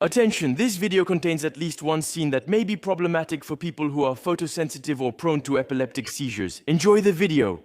Attention, this video contains at least one scene that may be problematic for people who are photosensitive or prone to epileptic seizures. Enjoy the video.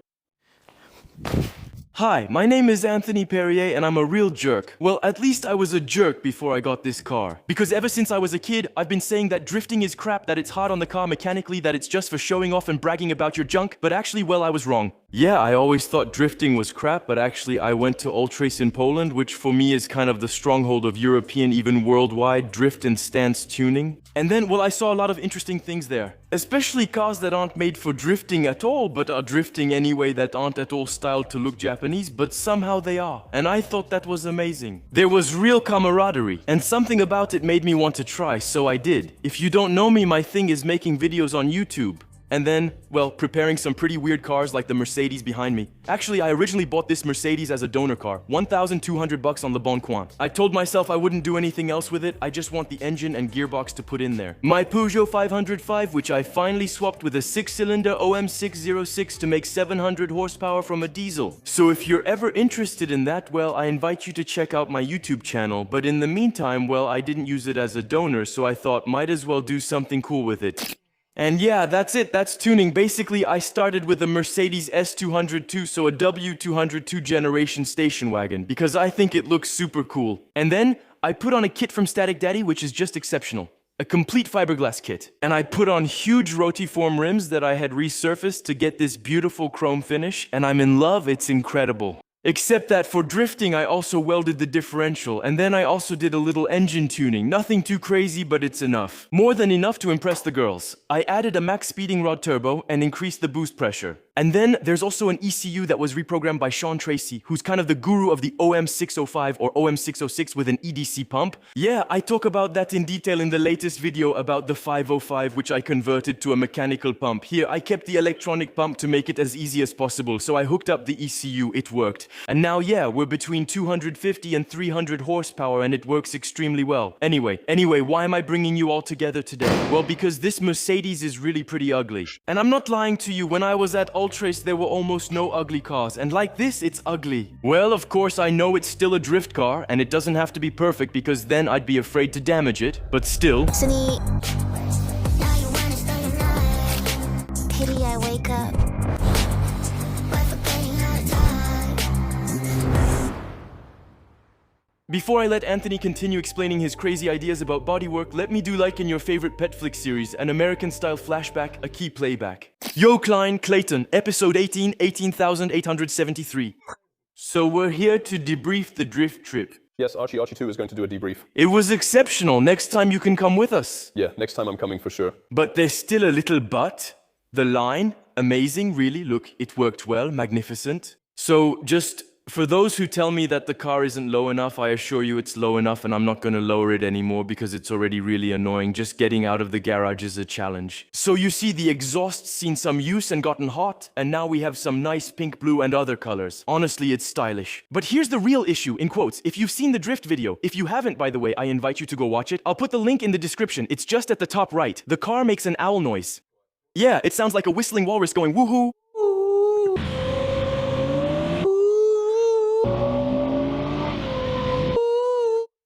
Hi, my name is Anthony Perrier and I'm a real jerk. Well, at least I was a jerk before I got this car. Because ever since I was a kid, I've been saying that drifting is crap, that it's hard on the car mechanically, that it's just for showing off and bragging about your junk, but actually, well, I was wrong. Yeah, I always thought drifting was crap, but actually I went to Ultrace in Poland, which for me is kind of the stronghold of European, even worldwide, drift and stance tuning. And then, well, I saw a lot of interesting things there. Especially cars that aren't made for drifting at all, but are drifting anyway, that aren't at all styled to look Japanese, but somehow they are. And I thought that was amazing. There was real camaraderie, and something about it made me want to try, so I did. If you don't know me, my thing is making videos on YouTube. And then, well, preparing some pretty weird cars like the Mercedes behind me. Actually, I originally bought this Mercedes as a donor car, $1,200 on Le Bon Coin. I told myself I wouldn't do anything else with it, I just want the engine and gearbox to put in there. My Peugeot 505, which I finally swapped with a 6-cylinder OM606 to make 700 horsepower from a diesel. So if you're ever interested in that, well, I invite you to check out my YouTube channel, but in the meantime, well, I didn't use it as a donor, so I thought might as well do something cool with it. And yeah, that's it, that's tuning. Basically, I started with a Mercedes S202, so a W202 generation station wagon, because I think it looks super cool. And then, I put on a kit from Static Daddy, which is just exceptional. A complete fiberglass kit. And I put on huge rotiform rims that I had resurfaced to get this beautiful chrome finish, and I'm in love, it's incredible. Except that for drifting, I also welded the differential, and then I also did a little engine tuning. Nothing too crazy, but it's enough. More than enough to impress the girls. I added a max speeding rod turbo and increased the boost pressure. And then there's also an ECU that was reprogrammed by Sean Tracy, who's kind of the guru of the OM605 or OM606 with an EDC pump. Yeah, I talk about that in detail in the latest video about the 505, which I converted to a mechanical pump. Here, I kept the electronic pump to make it as easy as possible, so I hooked up the ECU, it worked. And now, yeah, we're between 250 and 300 horsepower and it works extremely well. Anyway, why am I bringing you all together today? Well, because this Mercedes is really pretty ugly. And I'm not lying to you, when I was at Ultrace, there were almost no ugly cars, and like this, it's ugly. Well, of course, I know it's still a drift car, and it doesn't have to be perfect because then I'd be afraid to damage it, but still. Pity I wake up. Before I let Anthony continue explaining his crazy ideas about bodywork, let me do like in your favorite pet flick series, an American-style flashback, a key playback. Yo, Klein, Clayton, episode 18, 18,873. So we're here to debrief the drift trip. Yes, Archie 2 is going to do a debrief. It was exceptional. Next time you can come with us. Yeah, next time I'm coming for sure. But there's still a little but. The line, amazing, really. Look, it worked well, magnificent. So just for those who tell me that the car isn't low enough, I assure you it's low enough and I'm not going to lower it anymore because it's already really annoying. Just getting out of the garage is a challenge. So you see the exhaust's seen some use and gotten hot, and now we have some nice pink, blue and other colors. Honestly, it's stylish. But here's the real issue, in quotes. If you've seen the drift video, if you haven't, by the way, I invite you to go watch it. I'll put the link in the description. It's just at the top right. The car makes an owl noise. Yeah, it sounds like a whistling walrus going woohoo.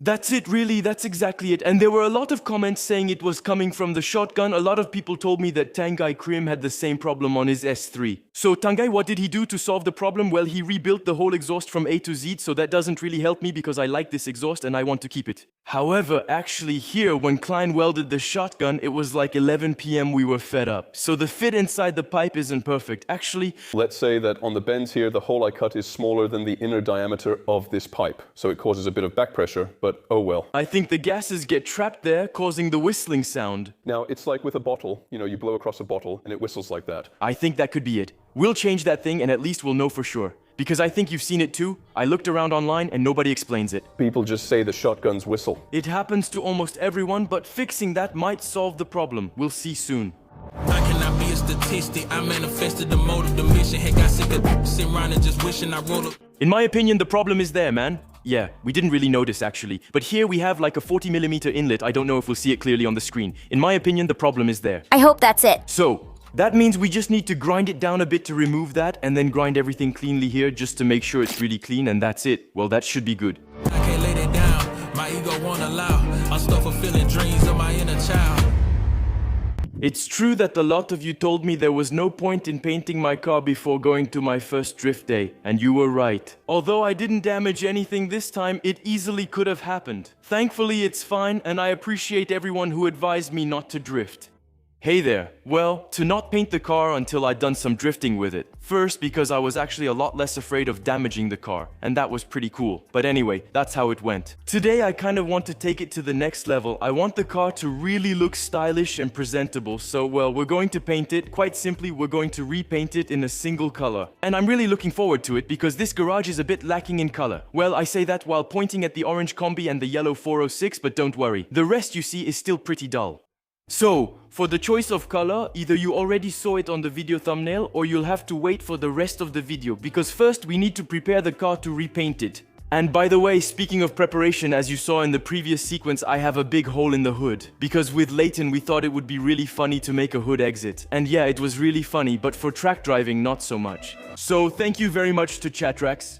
That's it, really, that's exactly it. And there were a lot of comments saying it was coming from the shotgun. A lot of people told me that Tangai Krim had the same problem on his S3. So Tangai, what did he do to solve the problem? Well, he rebuilt the whole exhaust from A to Z, so that doesn't really help me because I like this exhaust and I want to keep it. However, actually here, when Klein welded the shotgun, it was like 11 PM, we were fed up. So the fit inside the pipe isn't perfect. Actually, let's say that on the bends here, the hole I cut is smaller than the inner diameter of this pipe. So it causes a bit of back pressure, but oh well. I think the gases get trapped there, causing the whistling sound. Now, it's like with a bottle. You know, you blow across a bottle and it whistles like that. I think that could be it. We'll change that thing and at least we'll know for sure. Because I think you've seen it too. I looked around online and nobody explains it. People just say the shotguns whistle. It happens to almost everyone, but fixing that might solve the problem. We'll see soon. I cannot be a statistic. I manifested the motive, the mission. Heck, I sick of sitting around and just wishing I rolled up. In my opinion, the problem is there, man. Yeah, we didn't really notice actually. But here we have like a 40mm inlet. I don't know if we'll see it clearly on the screen. In my opinion, the problem is there. I hope that's it. So, that means we just need to grind it down a bit to remove that, and then grind everything cleanly here just to make sure it's really clean, and that's it. Well, that should be good. I can't lay that down. My ego won't allow. I'm still fulfilling dreams of my inner child. It's true that a lot of you told me there was no point in painting my car before going to my first drift day, and you were right. Although I didn't damage anything this time, it easily could have happened. Thankfully it's fine, and I appreciate everyone who advised me not to drift. Hey there. Well, to not paint the car until I'd done some drifting with it. First, because I was actually a lot less afraid of damaging the car, and that was pretty cool. But anyway, that's how it went. Today I kind of want to take it to the next level. I want the car to really look stylish and presentable, so well, we're going to paint it. Quite simply, we're going to repaint it in a single color. And I'm really looking forward to it because this garage is a bit lacking in color. Well, I say that while pointing at the orange Combi and the yellow 406, but don't worry. The rest you see is still pretty dull. So, for the choice of color, either you already saw it on the video thumbnail or you'll have to wait for the rest of the video because first we need to prepare the car to repaint it. And by the way, speaking of preparation, as you saw in the previous sequence, I have a big hole in the hood. Because with Leighton we thought it would be really funny to make a hood exit. And yeah, it was really funny, but for track driving, not so much. So thank you very much to Chatrax.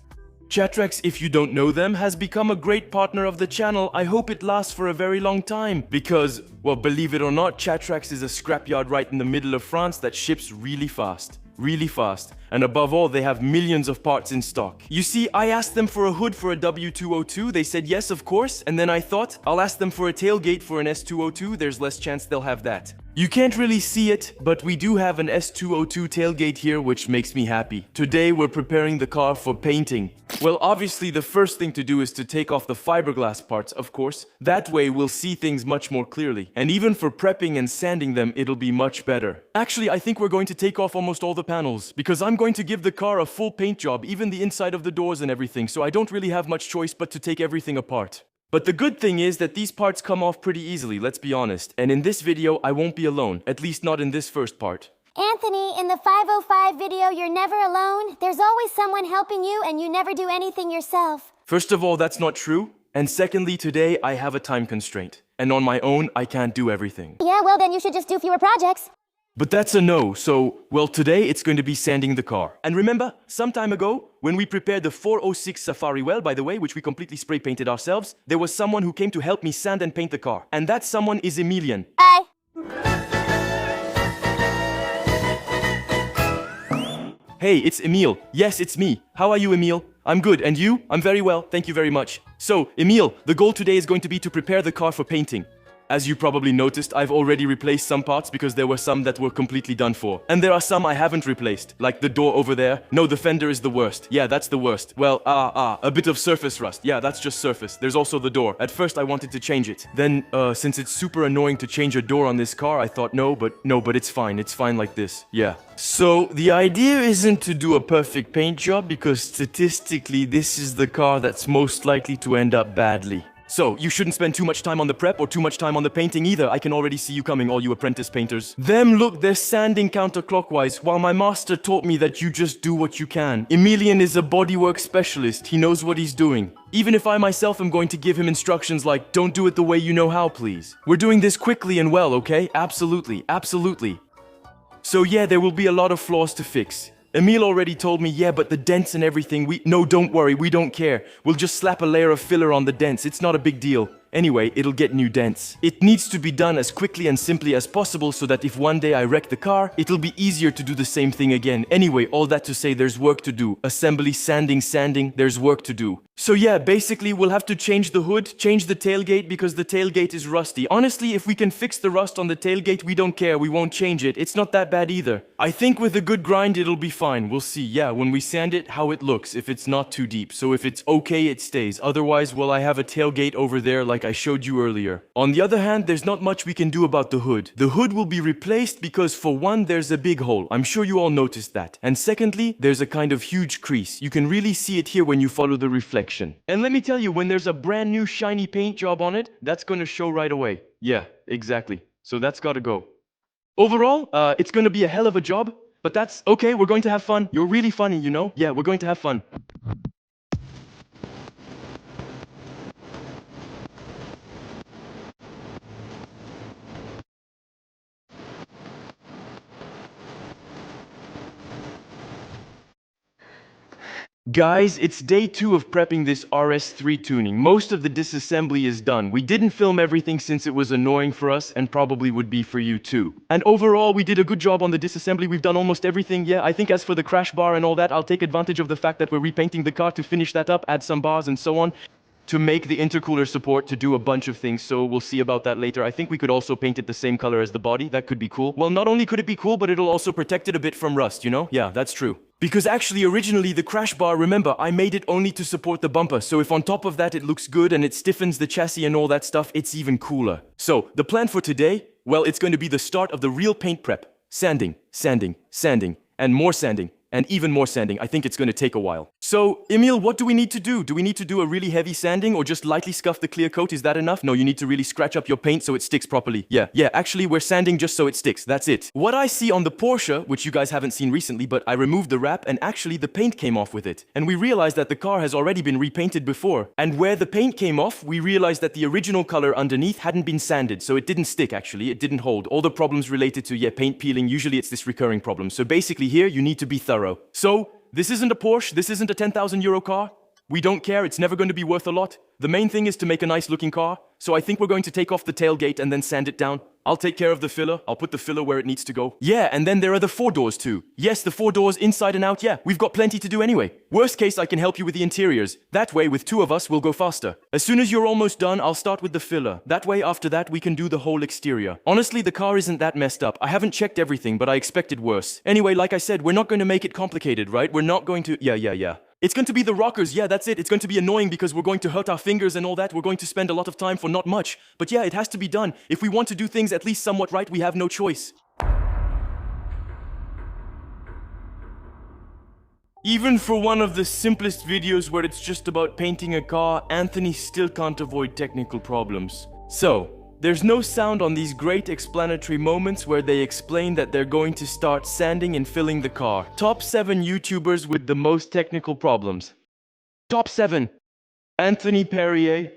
Chatrax, if you don't know them, has become a great partner of the channel. I hope it lasts for a very long time. Because, well, believe it or not, Chatrax is a scrapyard right in the middle of France that ships really fast. Really fast. And above all, they have millions of parts in stock. You see, I asked them for a hood for a W202. They said yes, of course. And then I thought, I'll ask them for a tailgate for an S202. There's less chance they'll have that. You can't really see it, but we do have an S202 tailgate here, which makes me happy. Today, we're preparing the car for painting. Well, obviously, the first thing to do is to take off the fiberglass parts, of course. That way, we'll see things much more clearly. And even for prepping and sanding them, it'll be much better. Actually, I think we're going to take off almost all the panels, because I'm going to give the car a full paint job, even the inside of the doors and everything, so I don't really have much choice but to take everything apart. But the good thing is that these parts come off pretty easily, let's be honest. And in this video, I won't be alone, at least not in this first part. Anthony, in the 505 video, you're never alone. There's always someone helping you and you never do anything yourself. First of all, that's not true. And secondly, today I have a time constraint. And on my own, I can't do everything. Yeah, well then you should just do fewer projects. But that's a no, so, well, today it's going to be sanding the car. And remember, some time ago, when we prepared the 406 Safari Well, by the way, which we completely spray painted ourselves, there was someone who came to help me sand and paint the car. And that someone is Emilian. Hi. Hey, it's Emile. Yes, it's me. How are you, Emile? I'm good, and you? I'm very well, thank you very much. So, Emile, the goal today is going to be to prepare the car for painting. As you probably noticed, I've already replaced some parts because there were some that were completely done for. And there are some I haven't replaced, like the door over there. No, the fender is the worst. Yeah, that's the worst. Well, a bit of surface rust. Yeah, that's just surface. There's also the door. At first I wanted to change it. Then, since it's super annoying to change a door on this car, I thought no, but it's fine. It's fine like this. Yeah. So, the idea isn't to do a perfect paint job because statistically this is the car that's most likely to end up badly. So, you shouldn't spend too much time on the prep or too much time on the painting either. I can already see you coming, all you apprentice painters. Them, look, they're sanding counterclockwise, while my master taught me that you just do what you can. Emilian is a bodywork specialist. He knows what he's doing. Even if I myself am going to give him instructions like, don't do it the way you know how, please. We're doing this quickly and well, okay? Absolutely, absolutely. So yeah, there will be a lot of flaws to fix. Emile already told me, yeah, but the dents and everything, no, don't worry, we don't care. We'll just slap a layer of filler on the dents, it's not a big deal. Anyway, it'll get new dents. It needs to be done as quickly and simply as possible so that if one day I wreck the car, it'll be easier to do the same thing again. Anyway, all that to say there's work to do. Assembly, sanding, there's work to do. So yeah, basically we'll have to change the hood, change the tailgate because the tailgate is rusty. Honestly, if we can fix the rust on the tailgate, we don't care, we won't change it. It's not that bad either. I think with a good grind it'll be fine. We'll see, yeah, when we sand it, how it looks, if it's not too deep. So if it's okay, it stays. Otherwise, well, I have a tailgate over there like I showed you earlier. On the other hand, there's not much we can do about the hood. The hood will be replaced because for one, there's a big hole. I'm sure you all noticed that. And secondly, there's a kind of huge crease. You can really see it here when you follow the reflection. And let me tell you, when there's a brand new shiny paint job on it, that's gonna show right away. Yeah, exactly. So that's gotta go. Overall, it's gonna be a hell of a job, but that's okay, we're going to have fun. You're really funny, you know? Yeah, we're going to have fun. Guys, it's day 2 of prepping this RS3 tuning. Most of the disassembly is done. We didn't film everything since it was annoying for us and probably would be for you too. And overall, we did a good job on the disassembly. We've done almost everything. Yeah, I think as for the crash bar and all that, I'll take advantage of the fact that we're repainting the car to finish that up, add some bars and so on, to make the intercooler support, to do a bunch of things, so we'll see about that later. I think we could also paint it the same color as the body. That could be cool. Well, not only could it be cool, but it'll also protect it a bit from rust, you know? Yeah, that's true. Because actually, originally, the crash bar, remember, I made it only to support the bumper, so if on top of that it looks good and it stiffens the chassis and all that stuff, it's even cooler. So, the plan for today, well, it's going to be the start of the real paint prep. Sanding, sanding, sanding, and more sanding. And even more sanding. I think it's going to take a while. So, Emil, what do we need to do? Do we need to do a really heavy sanding or just lightly scuff the clear coat? Is that enough? No, you need to really scratch up your paint so it sticks properly. Yeah, actually we're sanding just so it sticks. That's it. What I see on the Porsche, which you guys haven't seen recently, but I removed the wrap and actually the paint came off with it. And we realized that the car has already been repainted before. And where the paint came off, we realized that the original color underneath hadn't been sanded. So it didn't stick actually, it didn't hold. All the problems related to, paint peeling, usually it's this recurring problem. So basically here, you need to be thorough. So, this isn't a Porsche, this isn't a 10,000 euro car. We don't care, it's never going to be worth a lot. The main thing is to make a nice looking car. So I think we're going to take off the tailgate and then sand it down. I'll take care of the filler, I'll put the filler where it needs to go. Yeah, and then there are the 4 doors too. Yes, the 4 doors inside and out, we've got plenty to do anyway. Worst case, I can help you with the interiors. That way, with 2 of us, we'll go faster. As soon as you're almost done, I'll start with the filler. That way, after that, we can do the whole exterior. Honestly, the car isn't that messed up. I haven't checked everything, but I expected worse. Anyway, like I said, we're not going to make it complicated, right? We're not going to... Yeah. It's going to be the rockers, that's it. It's going to be annoying because we're going to hurt our fingers and all that. We're going to spend a lot of time for not much. But it has to be done. If we want to do things at least somewhat right, we have no choice. Even for one of the simplest videos where it's just about painting a car, Anthony still can't avoid technical problems. So, there's no sound on these great explanatory moments where they explain that they're going to start sanding and filling the car. Top 7 YouTubers with the most technical problems. Top 7. Anthony Perrier.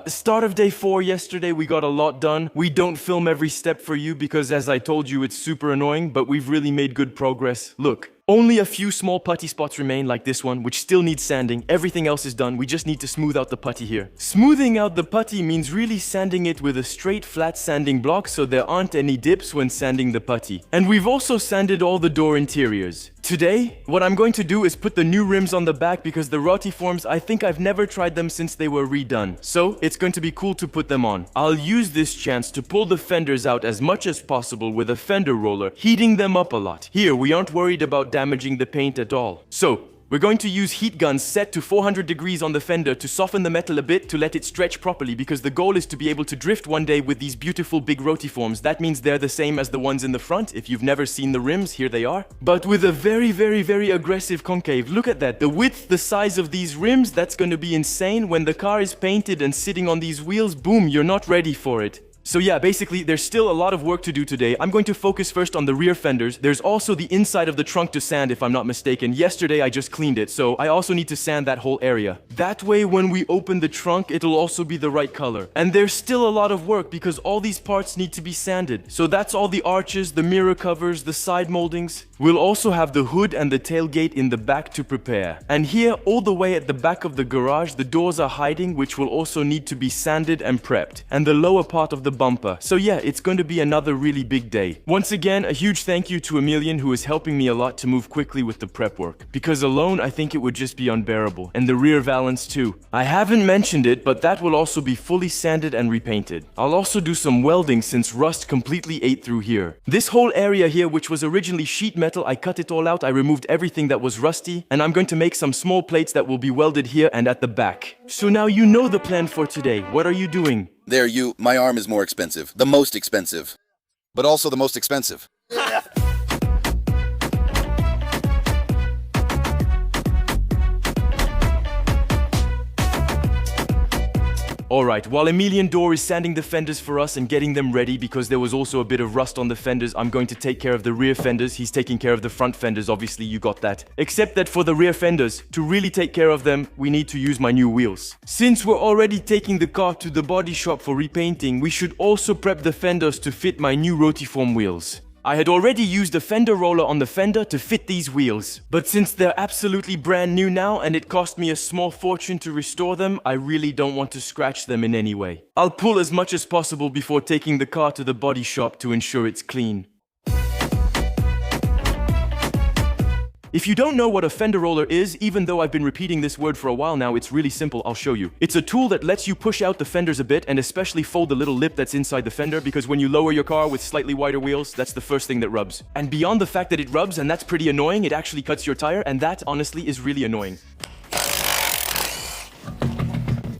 Start of day 4 yesterday, we got a lot done. We don't film every step for you because as I told you, it's super annoying, but we've really made good progress. Look, only a few small putty spots remain like this one, which still needs sanding. Everything else is done, we just need to smooth out the putty here. Smoothing out the putty means really sanding it with a straight flat sanding block so there aren't any dips when sanding the putty. And we've also sanded all the door interiors. Today, what I'm going to do is put the new rims on the back because the rotiforms, I think I've never tried them since they were redone. So, it's going to be cool to put them on. I'll use this chance to pull the fenders out as much as possible with a fender roller, heating them up a lot. Here, we aren't worried about damaging the paint at all. So, we're going to use heat guns set to 400 degrees on the fender to soften the metal a bit to let it stretch properly because the goal is to be able to drift one day with these beautiful big rotiforms. That means they're the same as the ones in the front. If you've never seen the rims, here they are. But with a very aggressive concave. Look at that. The width, the size of these rims, that's going to be insane. When the car is painted and sitting on these wheels, boom, you're not ready for it. So basically, there's still a lot of work to do today. I'm going to focus first on the rear fenders. There's also the inside of the trunk to sand, if I'm not mistaken. Yesterday, I just cleaned it, so I also need to sand that whole area. That way, when we open the trunk, it'll also be the right color. And there's still a lot of work because all these parts need to be sanded. So that's all the arches, the mirror covers, the side moldings. We'll also have the hood and the tailgate in the back to prepare. And here, all the way at the back of the garage, the doors are hiding, which will also need to be sanded and prepped. And the lower part of the bumper. So it's going to be another really big day. Once again, a huge thank you to Emilian, who is helping me a lot to move quickly with the prep work. Because alone, I think it would just be unbearable. And the rear valance too. I haven't mentioned it, but that will also be fully sanded and repainted. I'll also do some welding since rust completely ate through here. This whole area here, which was originally sheet metal, I cut it all out, I removed everything that was rusty, and I'm going to make some small plates that will be welded here and at the back. So now you know the plan for today. What are you doing? My arm is more expensive. The most expensive. But also the most expensive. Alright, while Emilian Dor is sanding the fenders for us and getting them ready because there was also a bit of rust on the fenders, I'm going to take care of the rear fenders. He's taking care of the front fenders, obviously you got that. Except that for the rear fenders, to really take care of them, we need to use my new wheels. Since we're already taking the car to the body shop for repainting, we should also prep the fenders to fit my new rotiform wheels. I had already used a fender roller on the fender to fit these wheels, but since they're absolutely brand new now and it cost me a small fortune to restore them, I really don't want to scratch them in any way. I'll pull as much as possible before taking the car to the body shop to ensure it's clean. If you don't know what a fender roller is, even though I've been repeating this word for a while now, it's really simple, I'll show you. It's a tool that lets you push out the fenders a bit and especially fold the little lip that's inside the fender, because when you lower your car with slightly wider wheels, that's the first thing that rubs. And beyond the fact that it rubs, and that's pretty annoying, it actually cuts your tire, and that honestly is really annoying.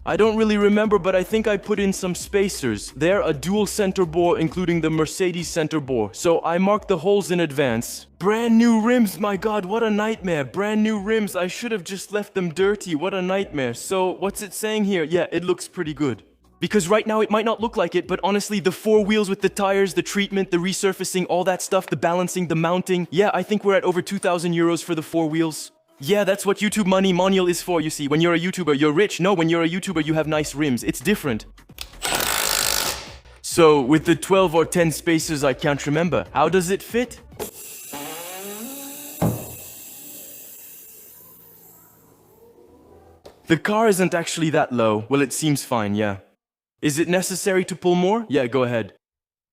I don't really remember, but I think I put in some spacers. They're a dual center bore, including the Mercedes center bore, so I marked the holes in advance. Brand new rims, my god, what a nightmare. Brand new rims, I should have just left them dirty, what a nightmare. So, what's it saying here? Yeah, it looks pretty good. Because right now it might not look like it, but honestly, the 4 wheels with the tires, the treatment, the resurfacing, all that stuff, the balancing, the mounting, yeah, I think we're at over 2,000 euros for the 4 wheels. Yeah, that's what YouTube money manual is for, you see. When you're a YouTuber, you're rich. No, when you're a YouTuber, you have nice rims. It's different. So, with the 12 or 10 spacers, I can't remember. How does it fit? The car isn't actually that low. Well, it seems fine, yeah. Is it necessary to pull more? Yeah, go ahead.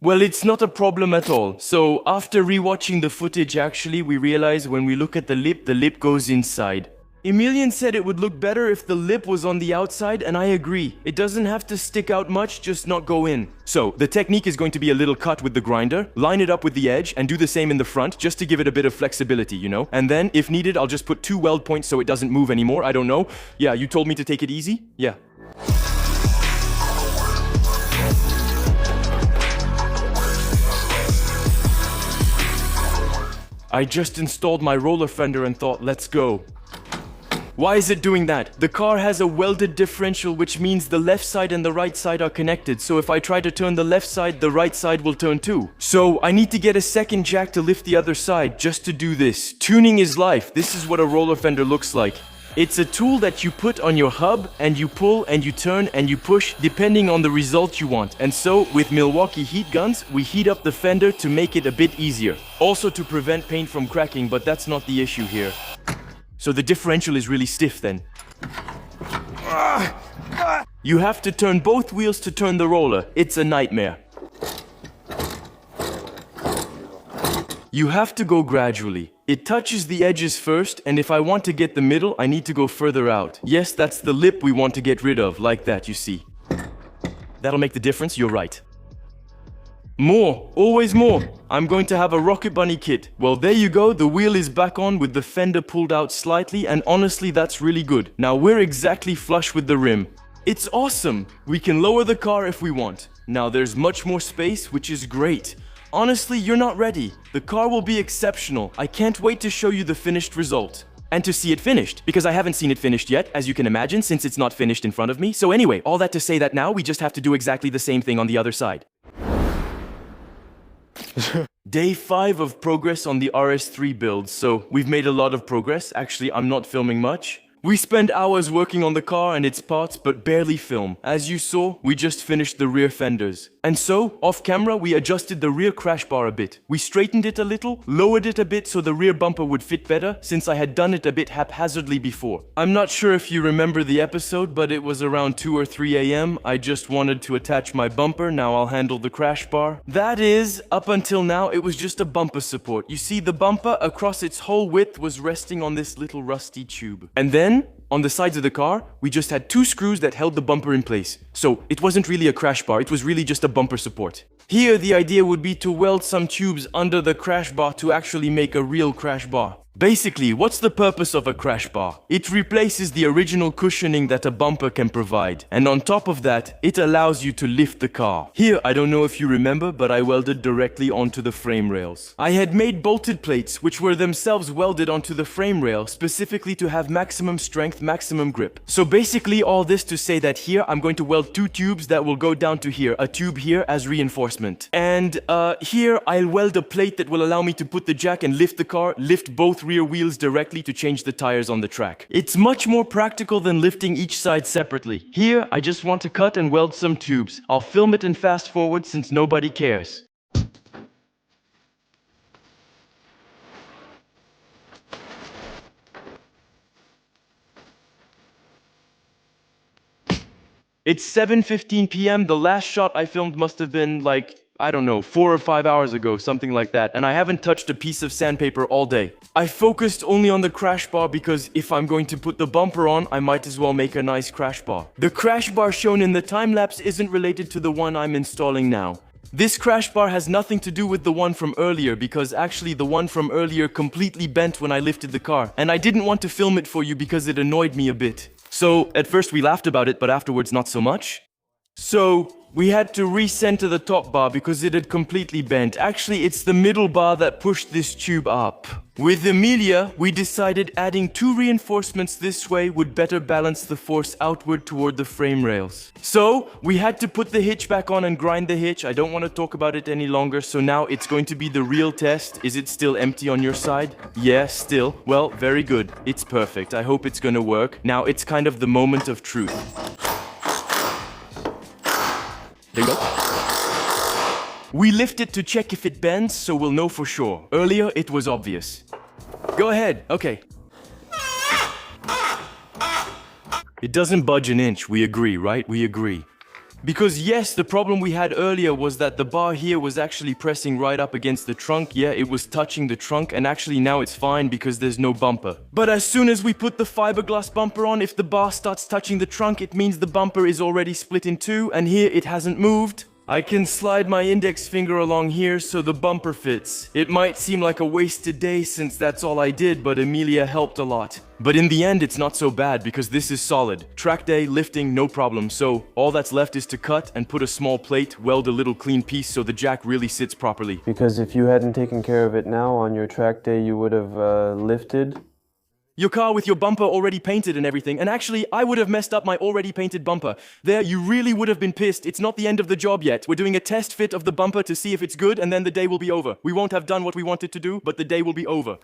Well, it's not a problem at all. So, after rewatching the footage, actually, we realize when we look at the lip goes inside. Emilian said it would look better if the lip was on the outside, and I agree. It doesn't have to stick out much, just not go in. So, the technique is going to be a little cut with the grinder, line it up with the edge, and do the same in the front, just to give it a bit of flexibility, you know? And then, if needed, I'll just put 2 weld points so it doesn't move anymore, I don't know. Yeah, you told me to take it easy? Yeah. I just installed my roller fender and thought, let's go. Why is it doing that? The car has a welded differential, which means the left side and the right side are connected. So if I try to turn the left side, the right side will turn too. So I need to get a second jack to lift the other side just to do this. Tuning is life. This is what a roller fender looks like. It's a tool that you put on your hub and you pull and you turn and you push depending on the result you want. And so with Milwaukee heat guns, we heat up the fender to make it a bit easier. Also to prevent paint from cracking, but that's not the issue here. So the differential is really stiff then. You have to turn both wheels to turn the roller. It's a nightmare. You have to go gradually. It touches the edges first, and if I want to get the middle, I need to go further out. Yes, that's the lip we want to get rid of, like that, you see. That'll make the difference, you're right. More, always more. I'm going to have a Rocket Bunny kit. Well, there you go, the wheel is back on with the fender pulled out slightly, and honestly, that's really good. Now we're exactly flush with the rim. It's awesome! We can lower the car if we want. Now there's much more space, which is great. Honestly, you're not ready. The car will be exceptional. I can't wait to show you the finished result. And to see it finished, because I haven't seen it finished yet, as you can imagine, since it's not finished in front of me. So anyway, all that to say that now we just have to do exactly the same thing on the other side. Day 5 of progress on the RS3 build, so we've made a lot of progress. Actually, I'm not filming much. We spend hours working on the car and its parts, but barely film. As you saw, we just finished the rear fenders. And so, off camera, we adjusted the rear crash bar a bit. We straightened it a little, lowered it a bit so the rear bumper would fit better, since I had done it a bit haphazardly before. I'm not sure if you remember the episode, but it was around 2 or 3 a.m. I just wanted to attach my bumper, now I'll handle the crash bar. That is, up until now, it was just a bumper support. You see, the bumper across its whole width was resting on this little rusty tube. And then, on the sides of the car, we just had 2 screws that held the bumper in place. So it wasn't really a crash bar, it was really just a bumper support. Here, the idea would be to weld some tubes under the crash bar to actually make a real crash bar. Basically, what's the purpose of a crash bar? It replaces the original cushioning that a bumper can provide. And on top of that, it allows you to lift the car. Here, I don't know if you remember, but I welded directly onto the frame rails. I had made bolted plates, which were themselves welded onto the frame rail, specifically to have maximum strength, maximum grip. So basically all this to say that here, I'm going to weld 2 tubes that will go down to here, a tube here as reinforcement. And here, I'll weld a plate that will allow me to put the jack and lift the car, lift both rear wheels directly to change the tires on the track. It's much more practical than lifting each side separately. Here, I just want to cut and weld some tubes. I'll film it and fast forward since nobody cares. It's 7:15 p.m. The last shot I filmed must have been like, I don't know, 4 or 5 hours ago, something like that, and I haven't touched a piece of sandpaper all day. I focused only on the crash bar because if I'm going to put the bumper on, I might as well make a nice crash bar. The crash bar shown in the time-lapse isn't related to the one I'm installing now. This crash bar has nothing to do with the one from earlier because actually the one from earlier completely bent when I lifted the car, and I didn't want to film it for you because it annoyed me a bit. So, at first we laughed about it, but afterwards not so much. So, we had to recenter the top bar because it had completely bent. Actually, it's the middle bar that pushed this tube up. With Emilia, we decided adding 2 reinforcements this way would better balance the force outward toward the frame rails. So, we had to put the hitch back on and grind the hitch. I don't want to talk about it any longer, so now it's going to be the real test. Is it still empty on your side? Yeah, still. Well, very good. It's perfect. I hope it's gonna work. Now, it's kind of the moment of truth. There you go. We lift it to check if it bends, so we'll know for sure. Earlier, it was obvious. Go ahead, okay. It doesn't budge an inch, we agree, right? We agree. Because yes, the problem we had earlier was that the bar here was actually pressing right up against the trunk. Yeah, it was touching the trunk, and actually now it's fine because there's no bumper. But as soon as we put the fiberglass bumper on, if the bar starts touching the trunk, it means the bumper is already split in 2, and here it hasn't moved. I can slide my index finger along here so the bumper fits. It might seem like a wasted day since that's all I did, but Emilia helped a lot. But in the end, it's not so bad because this is solid. Track day, lifting, no problem. So all that's left is to cut and put a small plate, weld a little clean piece so the jack really sits properly. Because if you hadn't taken care of it now, on your track day you would have lifted. Your car with your bumper already painted and everything, and actually, I would have messed up my already painted bumper. There, you really would have been pissed. It's not the end of the job yet. We're doing a test fit of the bumper to see if it's good, and then the day will be over. We won't have done what we wanted to do, but the day will be over.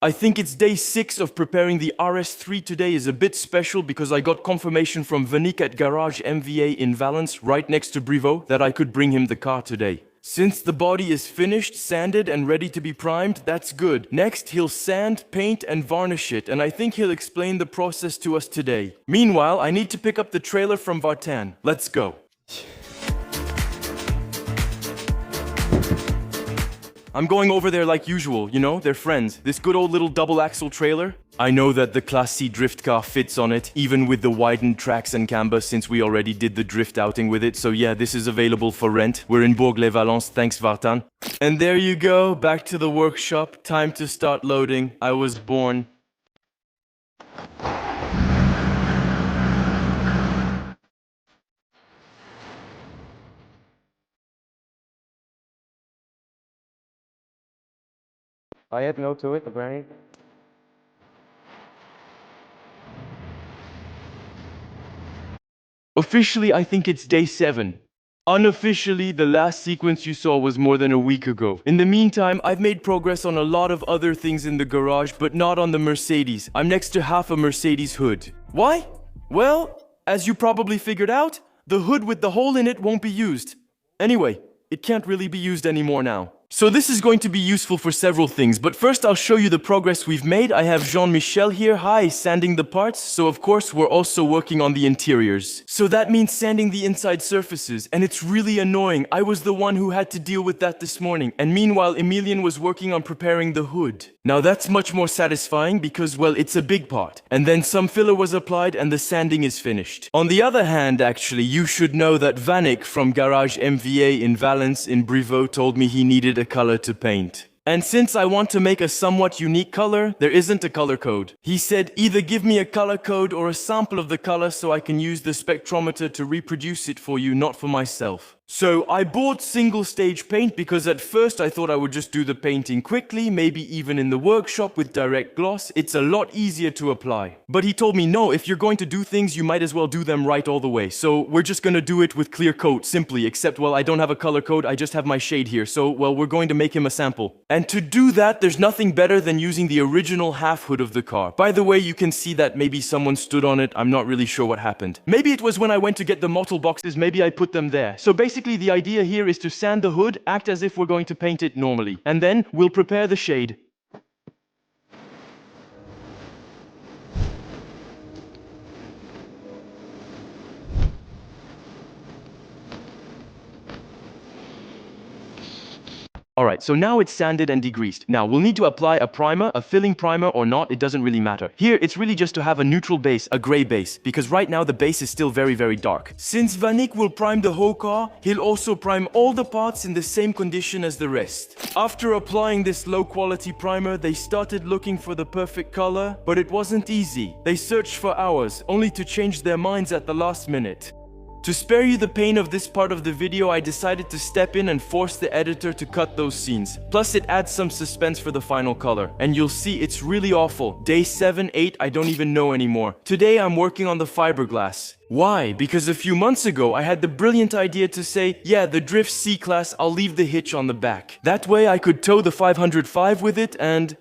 I think it's day 6 of preparing the RS3 today is a bit special because I got confirmation from Vanik at Garage MVA in Valence, right next to Brivo, that I could bring him the car today. Since the body is finished, sanded, and ready to be primed, that's good. Next, he'll sand, paint, and varnish it, and I think he'll explain the process to us today. Meanwhile, I need to pick up the trailer from Vartan. Let's go. I'm going over there like usual, you know, they're friends. This good old little double-axle trailer. I know that the Class C drift car fits on it, even with the widened tracks and camber since we already did the drift outing with it. So yeah, this is available for rent. We're in Bourg-les-Valence, thanks Vartan. And there you go, back to the workshop. Time to start loading. I was born. I had no to it, right? Officially, I think it's day 7. Unofficially, the last sequence you saw was more than a week ago. In the meantime, I've made progress on a lot of other things in the garage, but not on the Mercedes. I'm next to half a Mercedes hood. Why? Well, as you probably figured out, the hood with the hole in it won't be used. Anyway, it can't really be used anymore now. So this is going to be useful for several things, but first I'll show you the progress we've made. I have Jean-Michel here, hi, sanding the parts, so of course we're also working on the interiors. So that means sanding the inside surfaces, and it's really annoying. I was the one who had to deal with that this morning, and meanwhile Emilian was working on preparing the hood. Now that's much more satisfying because, well, it's a big part, and then some filler was applied and the sanding is finished. On the other hand, actually, you should know that Vanik from Garage MVA in Valence in Brivo told me he needed a color to paint. And since I want to make a somewhat unique color, there isn't a color code. He said either give me a color code or a sample of the color so I can use the spectrometer to reproduce it for you, not for myself. So I bought single stage paint because at first I thought I would just do the painting quickly, maybe even in the workshop with direct gloss. It's a lot easier to apply. But he told me, no, if you're going to do things, you might as well do them right all the way. So we're just gonna do it with clear coat, simply, except, well, I don't have a color code, I just have my shade here. So, well, we're going to make him a sample. And to do that, there's nothing better than using the original half hood of the car. By the way, you can see that maybe someone stood on it. I'm not really sure what happened. Maybe it was when I went to get the model boxes, maybe I put them there. So basically, the idea here is to sand the hood, act as if we're going to paint it normally, and then we'll prepare the shade. Alright, so now it's sanded and degreased. Now, we'll need to apply a primer, a filling primer or not, it doesn't really matter. Here, it's really just to have a neutral base, a gray base, because right now the base is still very, very dark. Since Vanik will prime the whole car, he'll also prime all the parts in the same condition as the rest. After applying this low-quality primer, they started looking for the perfect color, but it wasn't easy. They searched for hours, only to change their minds at the last minute. To spare you the pain of this part of the video, I decided to step in and force the editor to cut those scenes. Plus it adds some suspense for the final color. And you'll see it's really awful. Day 7, 8, I don't even know anymore. Today I'm working on the fiberglass. Why? Because a few months ago I had the brilliant idea to say, yeah, the Drift C-Class, I'll leave the hitch on the back. That way I could tow the 505 with it and...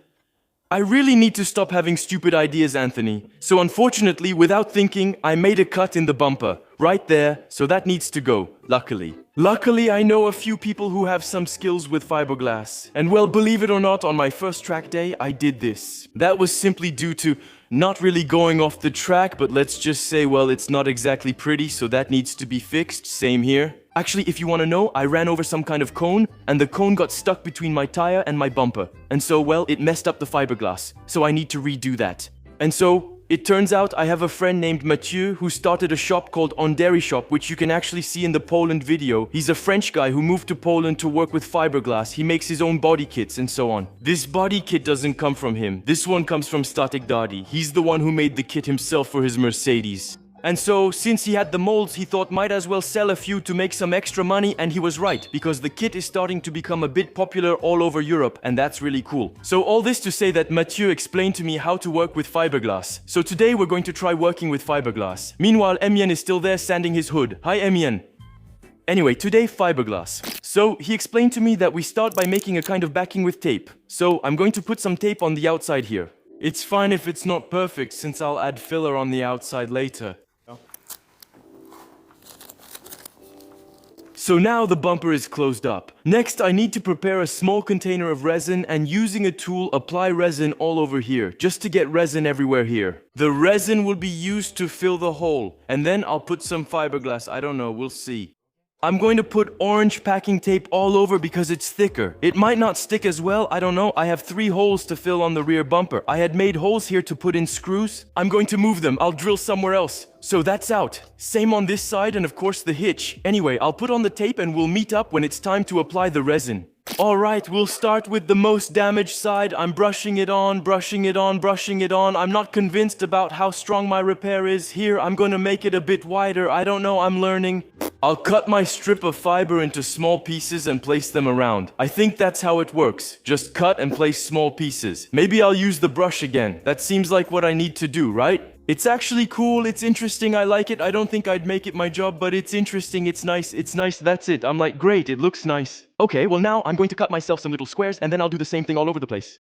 I really need to stop having stupid ideas, Anthony. So unfortunately, without thinking, I made a cut in the bumper. Right there, so that needs to go, luckily. Luckily, I know a few people who have some skills with fiberglass. And well, believe it or not, on my first track day, I did this. That was simply due to not really going off the track, but let's just say, well, it's not exactly pretty, so that needs to be fixed. Same here. Actually, if you want to know, I ran over some kind of cone, and the cone got stuck between my tire and my bumper. And so, well, it messed up the fiberglass. So I need to redo that. And so, it turns out I have a friend named Mathieu who started a shop called Ondery Shop, which you can actually see in the Poland video. He's a French guy who moved to Poland to work with fiberglass. He makes his own body kits and so on. This body kit doesn't come from him. This one comes from Static Dadi. He's the one who made the kit himself for his Mercedes. And so, since he had the molds, he thought might as well sell a few to make some extra money, and he was right, because the kit is starting to become a bit popular all over Europe, and that's really cool. So all this to say that Mathieu explained to me how to work with fiberglass. So today we're going to try working with fiberglass. Meanwhile, Emien is still there sanding his hood. Hi, Emien. Anyway, today fiberglass. So he explained to me that we start by making a kind of backing with tape. So I'm going to put some tape on the outside here. It's fine if it's not perfect, since I'll add filler on the outside later. So now the bumper is closed up. Next, I need to prepare a small container of resin and using a tool, apply resin all over here, just to get resin everywhere here. The resin will be used to fill the hole, and then I'll put some fiberglass. I don't know, we'll see. I'm going to put orange packing tape all over because it's thicker. It might not stick as well, I don't know. I have 3 holes to fill on the rear bumper. I had made holes here to put in screws. I'm going to move them. I'll drill somewhere else. So that's out. Same on this side and of course the hitch. Anyway, I'll put on the tape and we'll meet up when it's time to apply the resin. Alright, we'll start with the most damaged side. I'm brushing it on, brushing it on, brushing it on. I'm not convinced about how strong my repair is. Here, I'm gonna make it a bit wider. I don't know, I'm learning. I'll cut my strip of fiber into small pieces and place them around. I think that's how it works. Just cut and place small pieces. Maybe I'll use the brush again. That seems like what I need to do, right? It's actually cool, it's interesting, I like it. I don't think I'd make it my job, but it's interesting, it's nice, that's it. I'm like, great, it looks nice. Okay, well now I'm going to cut myself some little squares and then I'll do the same thing all over the place.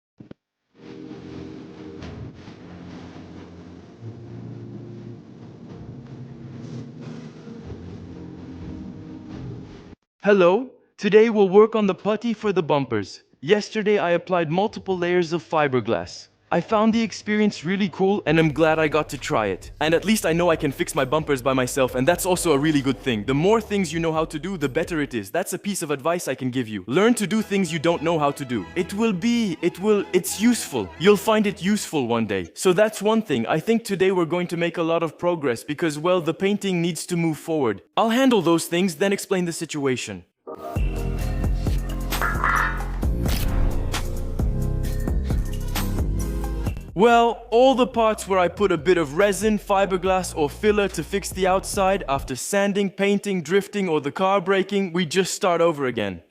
Hello, today we'll work on the putty for the bumpers. Yesterday I applied multiple layers of fiberglass. I found the experience really cool and I'm glad I got to try it. And at least I know I can fix my bumpers by myself, and that's also a really good thing. The more things you know how to do, the better it is. That's a piece of advice I can give you. Learn to do things you don't know how to do. It's useful. You'll find it useful one day. So that's one thing. I think today we're going to make a lot of progress because, well, the painting needs to move forward. I'll handle those things, then explain the situation. Well, all the parts where I put a bit of resin, fiberglass or filler to fix the outside, after sanding, painting, drifting or the car breaking, we just start over again.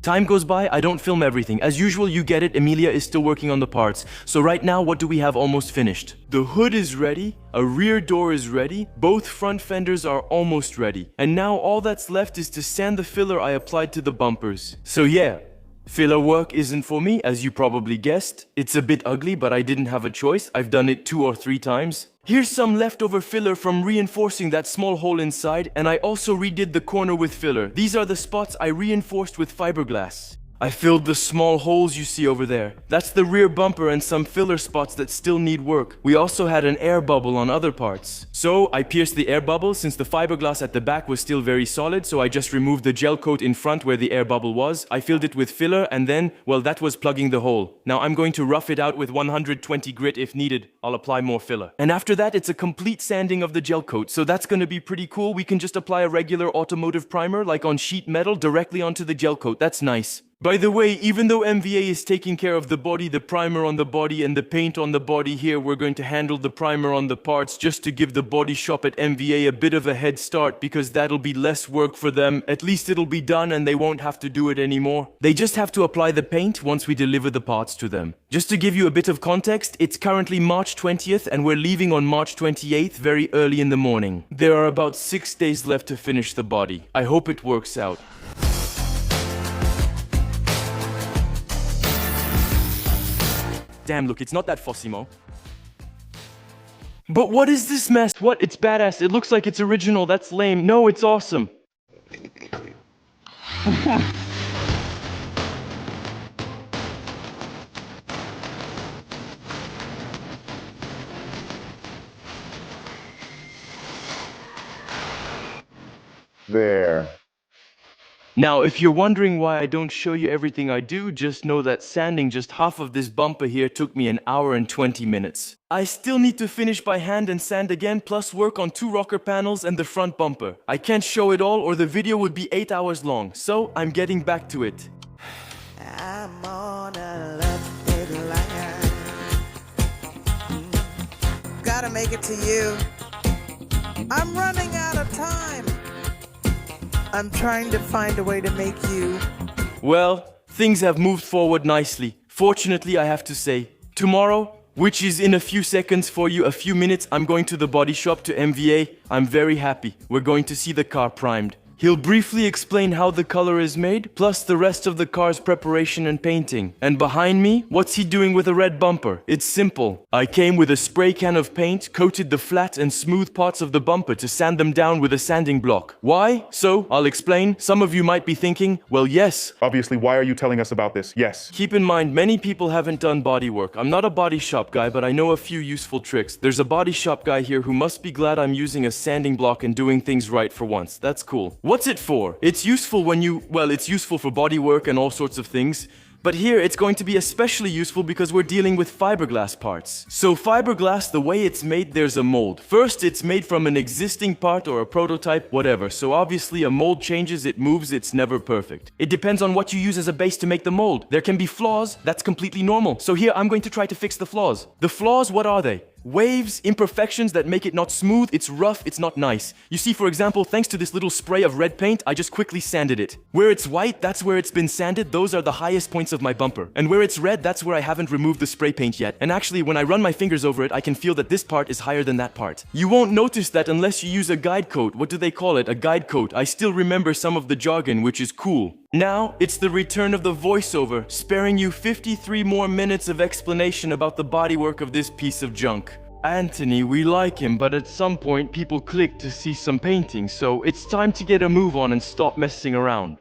Time goes by, I don't film everything. As usual, you get it, Emilia is still working on the parts. So right now, what do we have almost finished? The hood is ready, a rear door is ready, both front fenders are almost ready. And now all that's left is to sand the filler I applied to the bumpers. So yeah, filler work isn't for me, as you probably guessed. It's a bit ugly, but I didn't have a choice. I've done it 2 or 3 times. Here's some leftover filler from reinforcing that small hole inside, and I also redid the corner with filler. These are the spots I reinforced with fiberglass. I filled the small holes you see over there. That's the rear bumper and some filler spots that still need work. We also had an air bubble on other parts. So I pierced the air bubble since the fiberglass at the back was still very solid, so I just removed the gel coat in front where the air bubble was. I filled it with filler and then, well, that was plugging the hole. Now I'm going to rough it out with 120 grit if needed. I'll apply more filler. And after that, it's a complete sanding of the gel coat, so that's gonna be pretty cool. We can just apply a regular automotive primer like on sheet metal directly onto the gel coat. That's nice. By the way, even though MVA is taking care of the body, the primer on the body and the paint on the body here, we're going to handle the primer on the parts just to give the body shop at MVA a bit of a head start because that'll be less work for them. At least it'll be done and they won't have to do it anymore. They just have to apply the paint once we deliver the parts to them. Just to give you a bit of context, it's currently March 20th and we're leaving on March 28th very early in the morning. There are about 6 days left to finish the body. I hope it works out. Damn, look, it's not that Fossimo. But what is this mess? What? It's badass. It looks like it's original. That's lame. No, it's awesome. There. Now, if you're wondering why I don't show you everything I do, just know that sanding just half of this bumper here took me 1 hour and 20 minutes. I still need to finish by hand and sand again, plus work on 2 rocker panels and the front bumper. I can't show it all or the video would be 8 hours long, so I'm getting back to it. I'm on a love deadline. Gotta make it to you. I'm running out of time. I'm trying to find a way to make you. Well, things have moved forward nicely. Fortunately, I have to say. Tomorrow, which is in a few seconds for you, a few minutes, I'm going to the body shop to MVA. I'm very happy. We're going to see the car primed. He'll briefly explain how the color is made, plus the rest of the car's preparation and painting. And behind me, what's he doing with a red bumper? It's simple. I came with a spray can of paint, coated the flat and smooth parts of the bumper to sand them down with a sanding block. Why? So, I'll explain. Some of you might be thinking, well, yes. Obviously, why are you telling us about this? Yes. Keep in mind, many people haven't done body work. I'm not a body shop guy, but I know a few useful tricks. There's a body shop guy here who must be glad I'm using a sanding block and doing things right for once. That's cool. What's it for? It's useful when it's useful for body work and all sorts of things. But here it's going to be especially useful because we're dealing with fiberglass parts. So fiberglass, the way it's made, there's a mold. First, it's made from an existing part or a prototype, whatever. So obviously a mold changes, it moves, it's never perfect. It depends on what you use as a base to make the mold. There can be flaws, that's completely normal. So here I'm going to try to fix the flaws. The flaws, what are they? Waves, imperfections that make it not smooth, it's rough, it's not nice. You see, for example, thanks to this little spray of red paint, I just quickly sanded it. Where it's white, that's where it's been sanded, those are the highest points of my bumper. And where it's red, that's where I haven't removed the spray paint yet. And actually, when I run my fingers over it, I can feel that this part is higher than that part. You won't notice that unless you use a guide coat. What do they call it? A guide coat. I still remember some of the jargon, which is cool. Now, it's the return of the voiceover, sparing you 53 more minutes of explanation about the bodywork of this piece of junk. Anthony, we like him, but at some point people click to see some painting, so it's time to get a move on and stop messing around.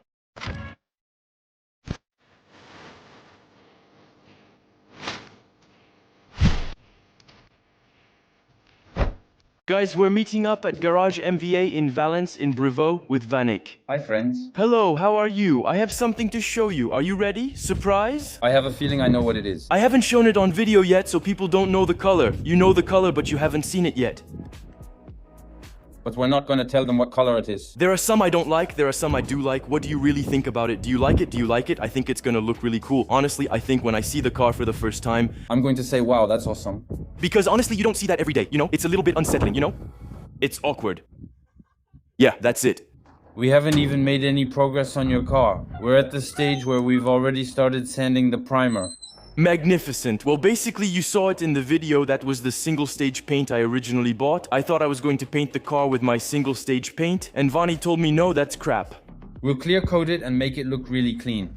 Guys, we're meeting up at Garage MVA in Valence in Brevo with Vanik. Hi friends. Hello, how are you? I have something to show you. Are you ready? Surprise? I have a feeling I know what it is. I haven't shown it on video yet, so people don't know the color. You know the color, but you haven't seen it yet. but we're not going to tell them what color it is. There are some I don't like, there are some I do like. What do you really think about it? Do you like it? Do you like it? I think it's gonna look really cool. Honestly, I think when I see the car for the first time, I'm going to say, wow, that's awesome. because honestly, you don't see that every day, you know? It's a little bit unsettling, you know? It's awkward. Yeah, that's it. We haven't even made any progress on your car. We're at the stage where we've already started sanding the primer. Magnificent. Well, basically, you saw it in the video. That was the single-stage paint I originally bought. I thought I was going to paint the car with my single-stage paint, and Vani told me, no, that's crap. We'll clear coat it and make it look really clean.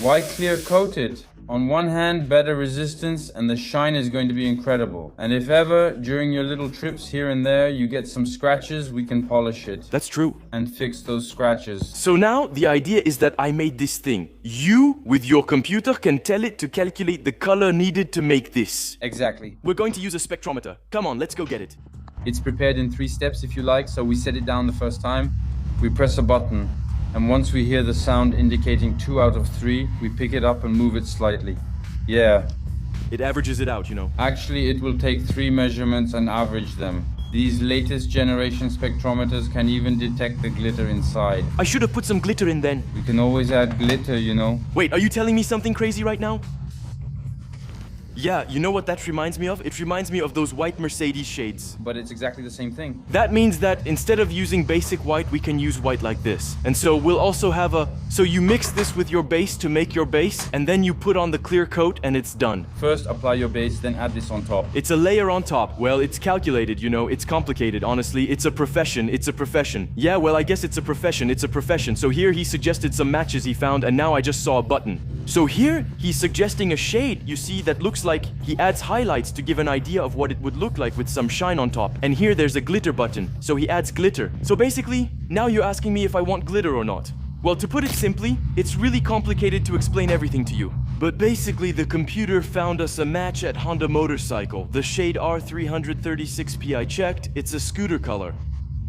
Why clear coat it? On one hand, better resistance and the shine is going to be incredible. And if ever, during your little trips here and there, you get some scratches, we can polish it. That's true. And fix those scratches. So now, the idea is that I made this thing. You, with your computer, can tell it to calculate the color needed to make this. Exactly. We're going to use a spectrometer. Come on, let's go get it. It's prepared in 3 steps if you like, so we set it down the first time. We press a button. And once we hear the sound indicating 2 out of 3, we pick it up and move it slightly. Yeah. It averages it out, you know. Actually, it will take 3 measurements and average them. These latest generation spectrometers can even detect the glitter inside. I should have put some glitter in then. We can always add glitter, you know. Wait, are you telling me something crazy right now? Yeah, you know what that reminds me of? It reminds me of those white Mercedes shades. But it's exactly the same thing. That means that instead of using basic white, we can use white like this. And so we'll also have a... So you mix this with your base to make your base, and then you put on the clear coat and it's done. First apply your base, then add this on top. It's a layer on top. Well, it's calculated, you know, it's complicated, honestly. It's a profession, it's a profession. Yeah, well, I guess it's a profession, it's a profession. So here he suggested some matches he found, and now I just saw a button. So here, he's suggesting a shade, you see, that looks like he adds highlights to give an idea of what it would look like with some shine on top. And here there's a glitter button, so he adds glitter. So basically, now you're asking me if I want glitter or not. Well, to put it simply, it's really complicated to explain everything to you. But basically, the computer found us a match at Honda Motorcycle. The shade R336P I checked, it's a scooter color.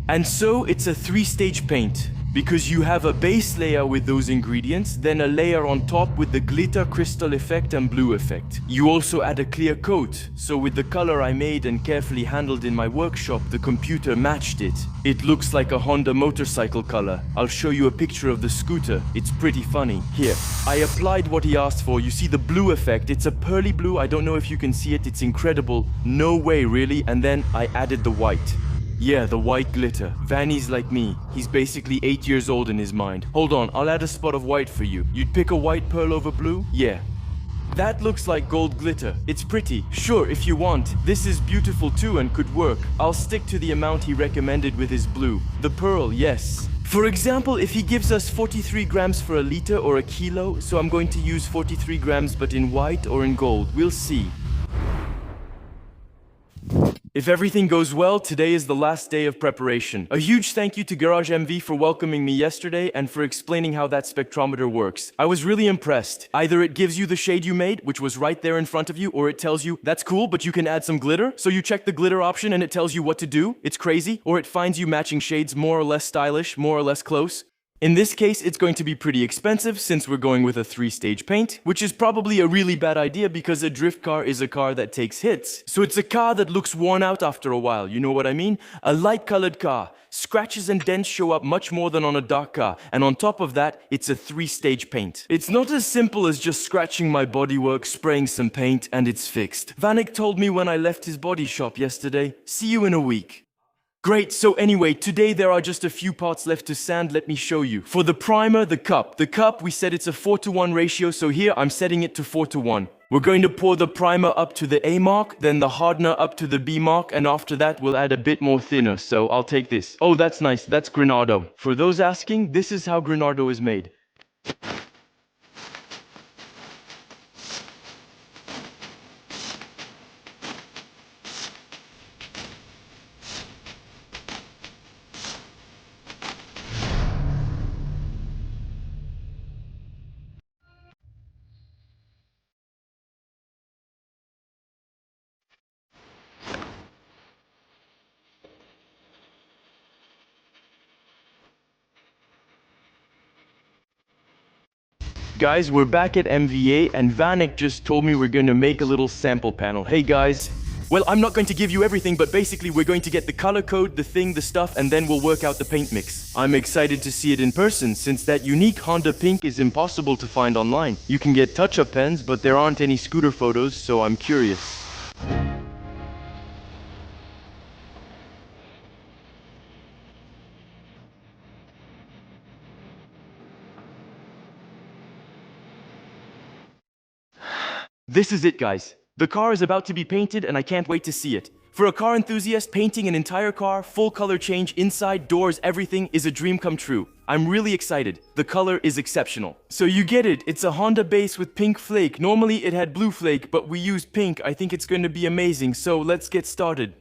And so it's a 3-stage paint. Because you have a base layer with those ingredients, then a layer on top with the glitter, crystal effect and blue effect. You also add a clear coat, so with the color I made and carefully handled in my workshop, the computer matched it. It looks like a Honda motorcycle color. I'll show you a picture of the scooter, it's pretty funny. Here, I applied what he asked for. You see the blue effect, it's a pearly blue, I don't know if you can see it, it's incredible. No way really, and then I added the white. Yeah, the white glitter. Vanny's like me. He's basically 8 years old in his mind. Hold on, I'll add a spot of white for you. You'd pick a white pearl over blue? Yeah. That looks like gold glitter. It's pretty. Sure, if you want. This is beautiful too and could work. I'll stick to the amount he recommended with his blue. The pearl, yes. For example, if he gives us 43 grams for a liter or a kilo, so I'm going to use 43 grams but in white or in gold. We'll see. If everything goes well, today is the last day of preparation. A huge thank you to Garage MV for welcoming me yesterday and for explaining how that spectrometer works. I was really impressed. Either it gives you the shade you made, which was right there in front of you, or it tells you, that's cool, but you can add some glitter. So you check the glitter option and it tells you what to do. It's crazy. Or it finds you matching shades more or less stylish, more or less close. In this case, it's going to be pretty expensive since we're going with a 3-stage paint, which is probably a really bad idea because a drift car is a car that takes hits. So it's a car that looks worn out after a while, you know what I mean? A light-colored car. Scratches and dents show up much more than on a dark car, and on top of that, it's a 3-stage paint. It's not as simple as just scratching my bodywork, spraying some paint, and it's fixed. Vanek told me when I left his body shop yesterday, see you in a week. Great, so anyway, today there are just a few parts left to sand, let me show you. For the primer, the cup. The cup, we said it's a 4:1 ratio, so here I'm setting it to 4:1. We're going to pour the primer up to the A mark, then the hardener up to the B mark, and after that we'll add a bit more thinner, so I'll take this. Oh, that's nice, that's Granado. For those asking, this is how Granado is made. Guys, we're back at MVA and Vanek just told me we're gonna make a little sample panel. Hey guys, Well, I'm not going to give you everything, but basically we're going to get the color code, the thing, the stuff, and then we'll work out the paint mix. I'm excited to see it in person, since that unique Honda pink is impossible to find online. You can get touch-up pens, but there aren't any scooter photos, so I'm curious. This is it, guys. The car is about to be painted and I can't wait to see it. For a car enthusiast, painting an entire car, full color change, inside, doors, everything is a dream come true. I'm really excited. The color is exceptional. So you get it, it's a Honda base with pink flake. Normally it had blue flake, but we used pink. I think it's going to be amazing, so let's get started.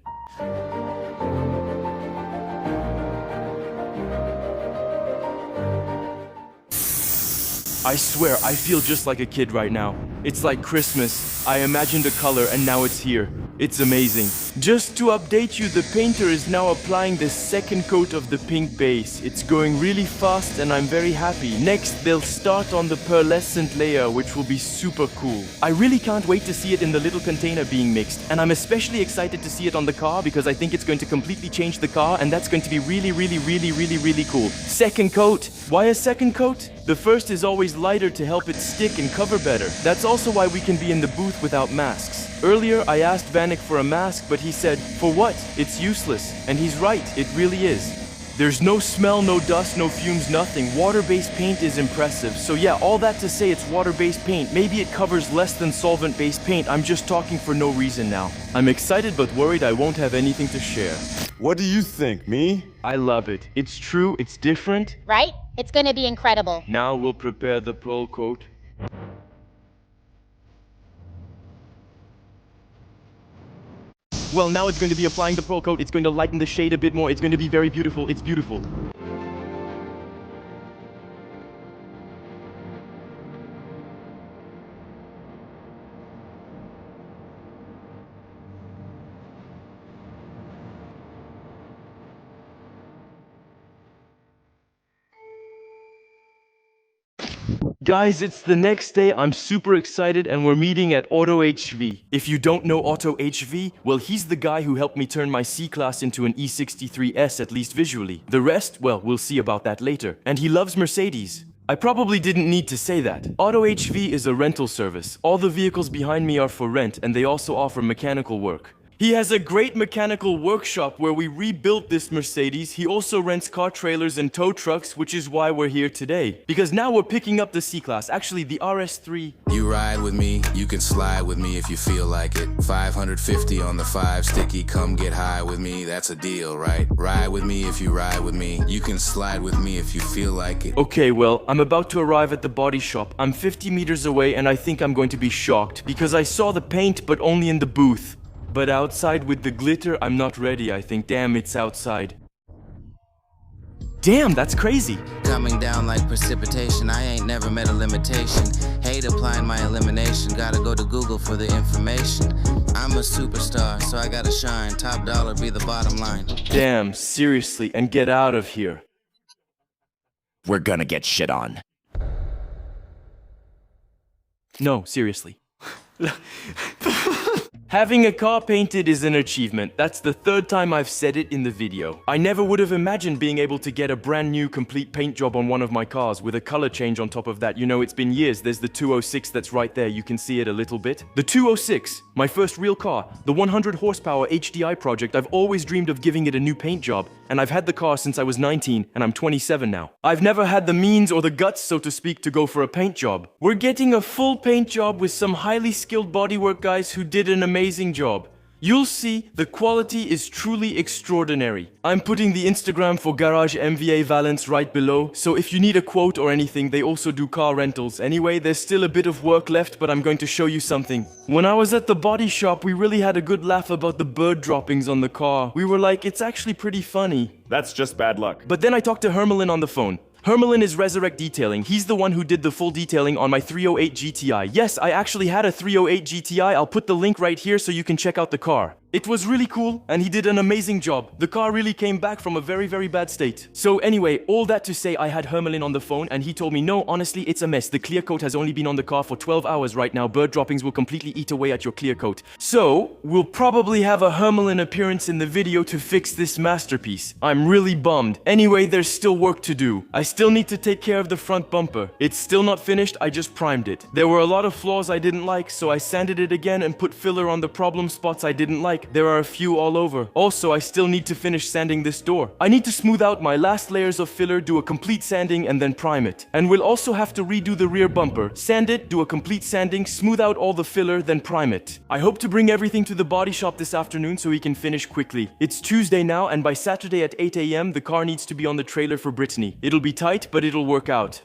I swear, I feel just like a kid right now. It's like Christmas. I imagined a color and now it's here. It's amazing. Just to update you, the painter is now applying the second coat of the pink base. It's going really fast and I'm very happy. Next, they'll start on the pearlescent layer, which will be super cool. I really can't wait to see it in the little container being mixed. And I'm especially excited to see it on the car because I think it's going to completely change the car and that's going to be really cool. Second coat. Why a second coat? The first is always lighter to help it stick and cover better. That's also why we can be in the booth without masks. Earlier, I asked Vanek for a mask, but he said, for what? It's useless. And he's right, it really is. There's no smell, no dust, no fumes, nothing. Water-based paint is impressive. So yeah, all that to say it's water-based paint. Maybe it covers less than solvent-based paint. I'm just talking for no reason now. I'm excited but worried I won't have anything to share. What do you think, me? I love it. It's true, it's different. Right? It's gonna be incredible. Now we'll prepare the pearl coat. Well, now it's going to be applying the pearl coat. It's going to lighten the shade a bit more. It's going to be very beautiful. It's beautiful. Guys, it's the next day. I'm super excited and we're meeting at Auto HV. If you don't know Auto HV, well, he's the guy who helped me turn my C-Class into an E63S, at least visually. The rest, well, we'll see about that later. And he loves Mercedes. I probably didn't need to say that. Auto HV is a rental service. All the vehicles behind me are for rent and they also offer mechanical work. He has a great mechanical workshop where we rebuilt this Mercedes. He also rents car trailers and tow trucks, which is why we're here today. Because now we're picking up the C-Class, actually the RS3. You ride with me, you can slide with me if you feel like it. 550 on the 5 sticky, come get high with me, that's a deal, right? Ride with me if you ride with me, you can slide with me if you feel like it. Okay, well, I'm about to arrive at the body shop. I'm 50 meters away and I think I'm going to be shocked because I saw the paint but only in the booth. But outside with the glitter, I'm not ready, I think. Damn, it's outside. Damn, that's crazy. Coming down like precipitation, I ain't never met a limitation. Hate applying my elimination, gotta go to Google for the information. I'm a superstar, so I gotta shine. Top dollar be the bottom line. Damn, seriously, and get out of here. We're gonna get shit on. No, seriously. Having a car painted is an achievement. That's the third time I've said it in the video. I never would have imagined being able to get a brand new complete paint job on one of my cars with a color change on top of that. You know, it's been years. There's the 206 that's right there. You can see it a little bit. The 206, my first real car, the 100 horsepower HDI project. I've always dreamed of giving it a new paint job. And I've had the car since I was 19 and I'm 27 now. I've never had the means or the guts, so to speak, to go for a paint job. We're getting a full paint job with some highly skilled bodywork guys who did an amazing job. You'll see the quality is truly extraordinary. I'm putting the Instagram for Garage MVA Valence right below, so if you need a quote or anything, they also do car rentals. Anyway, there's still a bit of work left, but I'm going to show you something. When I was at the body shop, we really had a good laugh about the bird droppings on the car. We were like, it's actually pretty funny. That's just bad luck. But then I talked to Hermelin on the phone. Hermelin is Resurrect Detailing. He's the one who did the full detailing on my 308 GTI. Yes, I actually had a 308 GTI. I'll put the link right here so you can check out the car. It was really cool, and he did an amazing job. The car really came back from a very, very bad state. So anyway, all that to say, I had Hermelin on the phone, and he told me, no, honestly, it's a mess. The clear coat has only been on the car for 12 hours right now. Bird droppings will completely eat away at your clear coat. So, we'll probably have a Hermelin appearance in the video to fix this masterpiece. I'm really bummed. Anyway, there's still work to do. I still need to take care of the front bumper. It's still not finished, I just primed it. There were a lot of flaws I didn't like, so I sanded it again and put filler on the problem spots I didn't like. There are a few all over. Also, I still need to finish sanding this door. I need to smooth out my last layers of filler, do a complete sanding, and then prime it. And we'll also have to redo the rear bumper. Sand it, do a complete sanding, smooth out all the filler, then prime it. I hope to bring everything to the body shop this afternoon so we can finish quickly. It's Tuesday now, and by Saturday at 8 a.m., the car needs to be on the trailer for Brittany. It'll be tight, but it'll work out.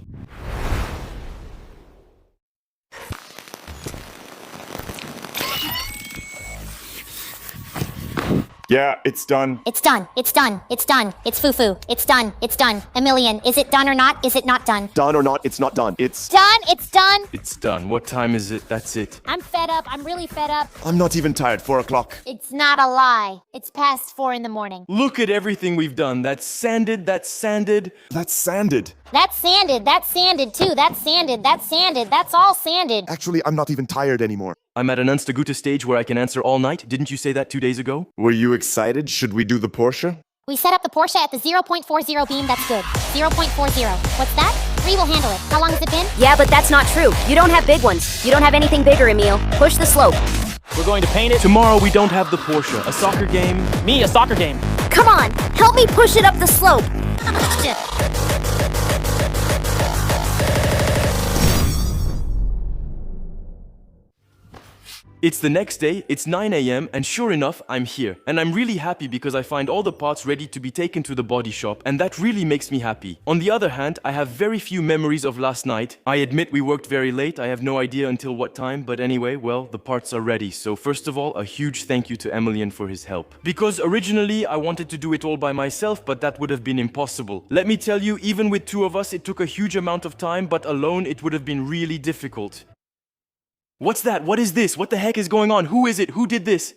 Yeah, it's done. It's done. It's done. It's done. It's foo-foo. It's done. It's done. A million. Is it done or not? Is it not done? Done or not, it's not done. It's Done. It's done. It's done. What time is it? That's it. I'm fed up. I'm really fed up. I'm not even tired. 4 o'clock. It's not a lie. It's past 4 in the morning. Look at everything we've done. That's sanded, that's sanded. That's sanded. That's sanded. That's sanded too. That's sanded. That's sanded. That's all sanded. Actually, I'm not even tired anymore. I'm at an Unstagute stage where I can answer all night. Didn't you say that 2 days ago? Were you excited? Should we do the Porsche? We set up the Porsche at the 0.40 beam. That's good. 0.40. What's that? 3 will handle it. How long has it been? Yeah, but that's not true. You don't have big ones. You don't have anything bigger, Emil. Push the slope. We're going to paint it. Tomorrow we don't have the Porsche. A soccer game. Me, a soccer game. Come on, help me push it up the slope. It's the next day, it's 9 a.m. and sure enough, I'm here. And I'm really happy because I find all the parts ready to be taken to the body shop, and that really makes me happy. On the other hand, I have very few memories of last night. I admit we worked very late, I have no idea until what time, but anyway, well, the parts are ready. So first of all, a huge thank you to Emilian for his help. Because originally, I wanted to do it all by myself, but that would have been impossible. Let me tell you, even with 2 of us, it took a huge amount of time, but alone, it would have been really difficult. What's that? What is this? What the heck is going on? Who is it? Who did this?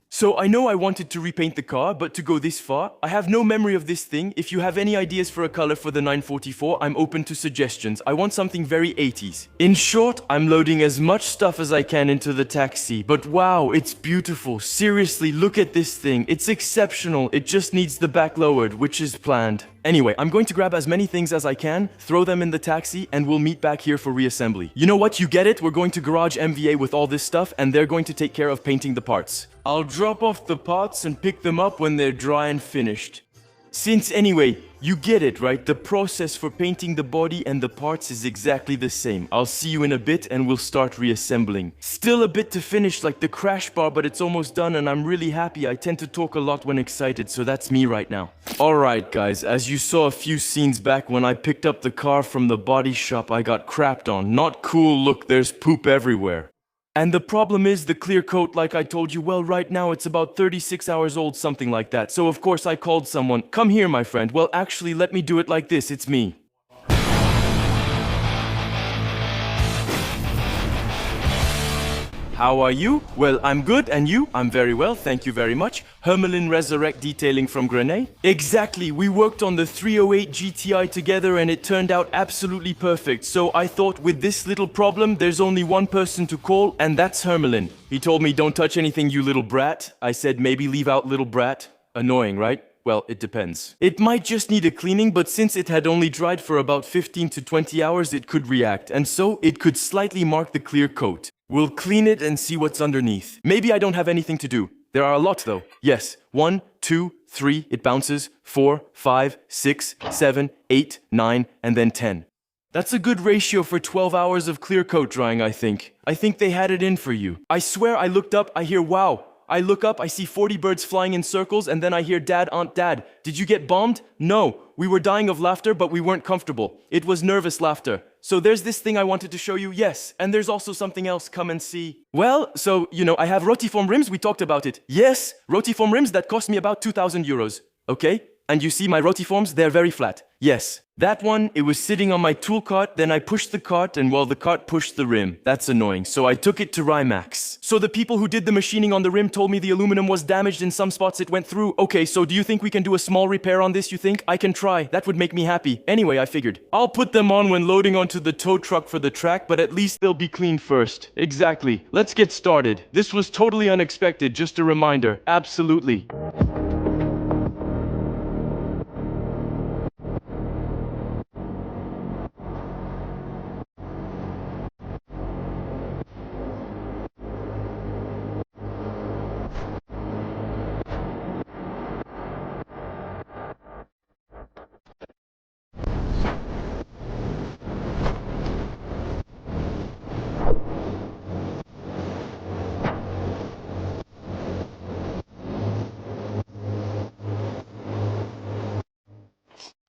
So I know I wanted to repaint the car, but to go this far, I have no memory of this thing. If you have any ideas for a color for the 944, I'm open to suggestions. I want something very 80s. In short, I'm loading as much stuff as I can into the taxi. But wow, it's beautiful. Seriously, look at this thing. It's exceptional. It just needs the back lowered, which is planned. Anyway, I'm going to grab as many things as I can, throw them in the taxi, and we'll meet back here for reassembly. You know what? You get it? We're going to garage MVA with all this stuff, and they're going to take care of painting the parts. I'll drop off the parts and pick them up when they're dry and finished. Since anyway, you get it, right? The process for painting the body and the parts is exactly the same. I'll see you in a bit and we'll start reassembling. Still a bit to finish, like the crash bar, but it's almost done and I'm really happy. I tend to talk a lot when excited, so that's me right now. Alright guys, as you saw a few scenes back when I picked up the car from the body shop, I got crapped on. Not cool, look, there's poop everywhere. And the problem is the clear coat, like I told you, well, right now it's about 36 hours old, something like that. So of course I called someone. Come here, my friend. Well, actually, let me do it like this. It's me. How are you? Well, I'm good, and you? I'm very well, thank you very much. Hermelin Resurrect Detailing from Grenay? Exactly, we worked on the 308 GTI together and it turned out absolutely perfect. So I thought with this little problem, there's only one person to call, and that's Hermelin. He told me, don't touch anything, you little brat. I said, maybe leave out little brat. Annoying, right? Well, it depends. It might just need a cleaning, but since it had only dried for about 15 to 20 hours, it could react, and so it could slightly mark the clear coat. We'll clean it and see what's underneath. Maybe I don't have anything to do. There are a lot though. Yes, 1, 2, 3, it bounces, 4, 5, 6, 7, 8, 9, and then 10. That's a good ratio for 12 hours of clear coat drying, I think. I think they had it in for you. I swear I looked up, I hear wow. I look up, I see 40 birds flying in circles, and then I hear dad, aunt, dad. Did you get bombed? No. We were dying of laughter, but we weren't comfortable. It was nervous laughter. So there's this thing I wanted to show you, yes. And there's also something else, come and see. Well, so, you know, I have rotiform rims, we talked about it. Yes, rotiform rims that cost me about 2,000 euros. Okay? And you see my rotiforms, they're very flat. Yes, that one, it was sitting on my tool cart, then I pushed the cart and well, the cart pushed the rim. That's annoying, so I took it to Rimax. So the people who did the machining on the rim told me the aluminum was damaged in some spots it went through. Okay, so do you think we can do a small repair on this, you think? I can try, that would make me happy. Anyway, I figured, I'll put them on when loading onto the tow truck for the track, but at least they'll be clean first. Exactly, let's get started. This was totally unexpected, just a reminder, absolutely.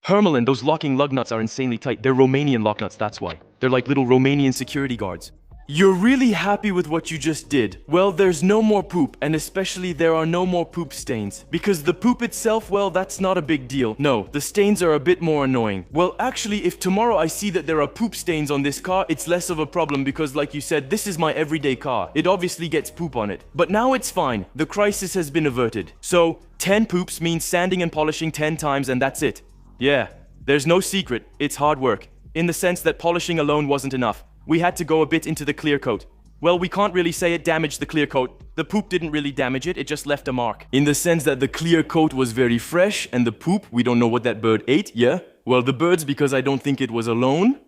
Hermelin, those locking lug nuts are insanely tight. They're Romanian lock nuts, that's why. They're like little Romanian security guards. You're really happy with what you just did. Well, there's no more poop, and especially there are no more poop stains. Because the poop itself, well, that's not a big deal. No, the stains are a bit more annoying. Well, actually, if tomorrow I see that there are poop stains on this car, it's less of a problem because, like you said, this is my everyday car. It obviously gets poop on it. But now it's fine. The crisis has been averted. So, 10 poops means sanding and polishing 10 times and that's it. Yeah, there's no secret, it's hard work, in the sense that polishing alone wasn't enough. We had to go a bit into the clear coat. Well, we can't really say it damaged the clear coat. The poop didn't really damage it, it just left a mark. In the sense that the clear coat was very fresh, and the poop, we don't know what that bird ate, yeah? Well, the birds, because I don't think it was alone.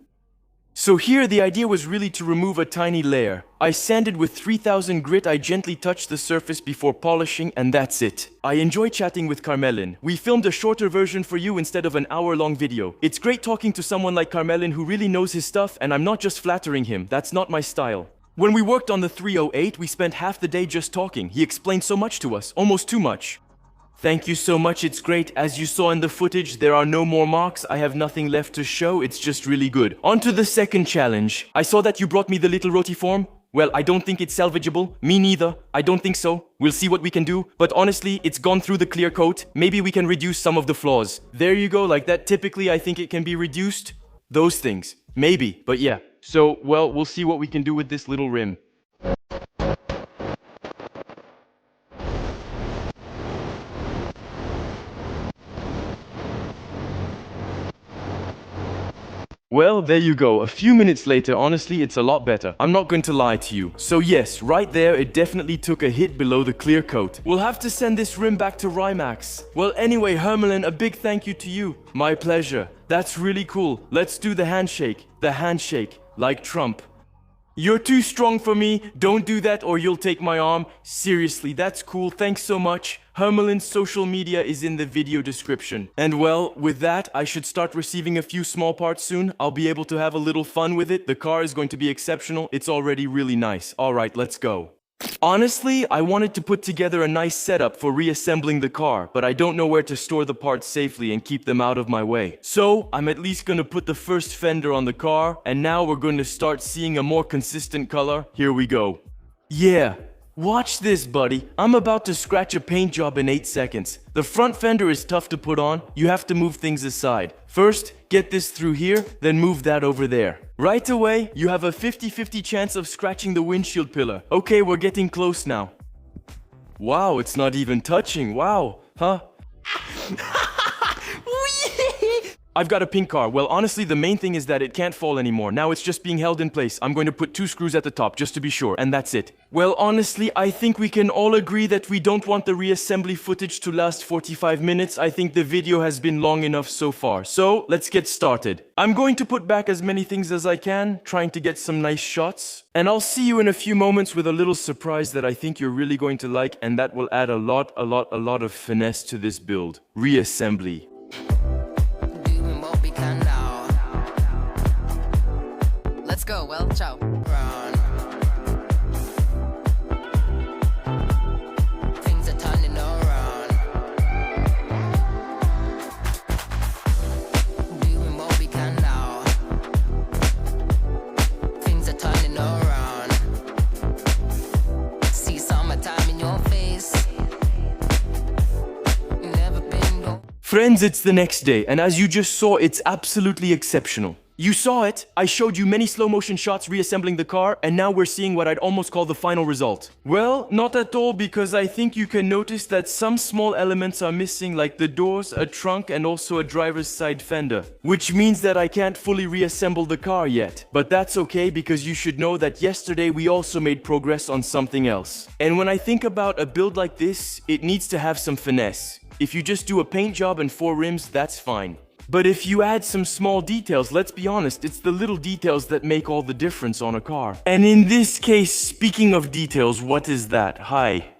So here, the idea was really to remove a tiny layer. I sanded with 3000 grit, I gently touched the surface before polishing, and that's it. I enjoy chatting with Carmelin. We filmed a shorter version for you instead of an hour-long video. It's great talking to someone like Carmelin who really knows his stuff, and I'm not just flattering him, that's not my style. When we worked on the 308, we spent half the day just talking. He explained so much to us, almost too much. Thank you so much, it's great. As you saw in the footage, there are no more marks. I have nothing left to show, it's just really good. On to the second challenge. I saw that you brought me the little roti form. Well, I don't think it's salvageable. Me neither. I don't think so. We'll see what we can do. But honestly, it's gone through the clear coat. Maybe we can reduce some of the flaws. There you go, like that. Typically, I think it can be reduced. Those things. Maybe, but yeah. So, well, we'll see what we can do with this little rim. Well, there you go. A few minutes later, honestly, it's a lot better. I'm not going to lie to you. So yes, right there, it definitely took a hit below the clear coat. We'll have to send this rim back to Rimax. Well, anyway, Hermelin, a big thank you to you. My pleasure. That's really cool. Let's do the handshake. The handshake. Like Trump. You're too strong for me. Don't do that or you'll take my arm. Seriously, that's cool. Thanks so much. Hermelin's social media is in the video description. And well, with that, I should start receiving a few small parts soon. I'll be able to have a little fun with it. The car is going to be exceptional. It's already really nice. Alright, let's go. Honestly, I wanted to put together a nice setup for reassembling the car, but I don't know where to store the parts safely and keep them out of my way. So, I'm at least gonna put the first fender on the car, and now we're going to start seeing a more consistent color. Here we go. Yeah. Watch this, buddy. I'm about to scratch a paint job in 8 seconds. The front fender is tough to put on. You have to move things aside. First, get this through here, then move that over there. Right away, you have a 50-50 chance of scratching the windshield pillar. Okay, we're getting close now. Wow, it's not even touching. Wow. Huh? I've got a pink car. Well, honestly, the main thing is that it can't fall anymore. Now it's just being held in place. I'm going to put 2 screws at the top, just to be sure, and that's it. Well, honestly, I think we can all agree that we don't want the reassembly footage to last 45 minutes. I think the video has been long enough so far. So, let's get started. I'm going to put back as many things as I can, trying to get some nice shots. And I'll see you in a few moments with a little surprise that I think you're really going to like, and that will add a lot of finesse to this build. Reassembly. Let's go, well, ciao. Things are turning around. Doing what we can now. Things are turning around. See summertime in your face. Never been Friends, it's the next day, and as you just saw, it's absolutely exceptional. You saw it. I showed you many slow motion shots reassembling the car, and now we're seeing what I'd almost call the final result. Well, not at all, because I think you can notice that some small elements are missing, like the doors, a trunk, and also a driver's side fender. Which means that I can't fully reassemble the car yet. But that's okay, because you should know that yesterday we also made progress on something else. And when I think about a build like this, it needs to have some finesse. If you just do a paint job and 4 rims, that's fine. But if you add some small details, let's be honest, it's the little details that make all the difference on a car. And in this case, speaking of details, what is that? Hi.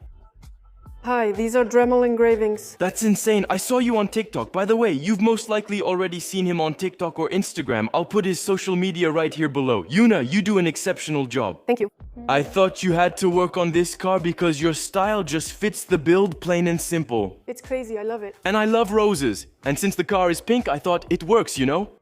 Hi, these are Dremel engravings. That's insane. I saw you on TikTok. By the way, you've most likely already seen him on TikTok or Instagram. I'll put his social media right here below. Yuna, you do an exceptional job. Thank you. I thought you had to work on this car because your style just fits the build, plain and simple. It's crazy, I love it. And I love roses. And since the car is pink, I thought it works, you know?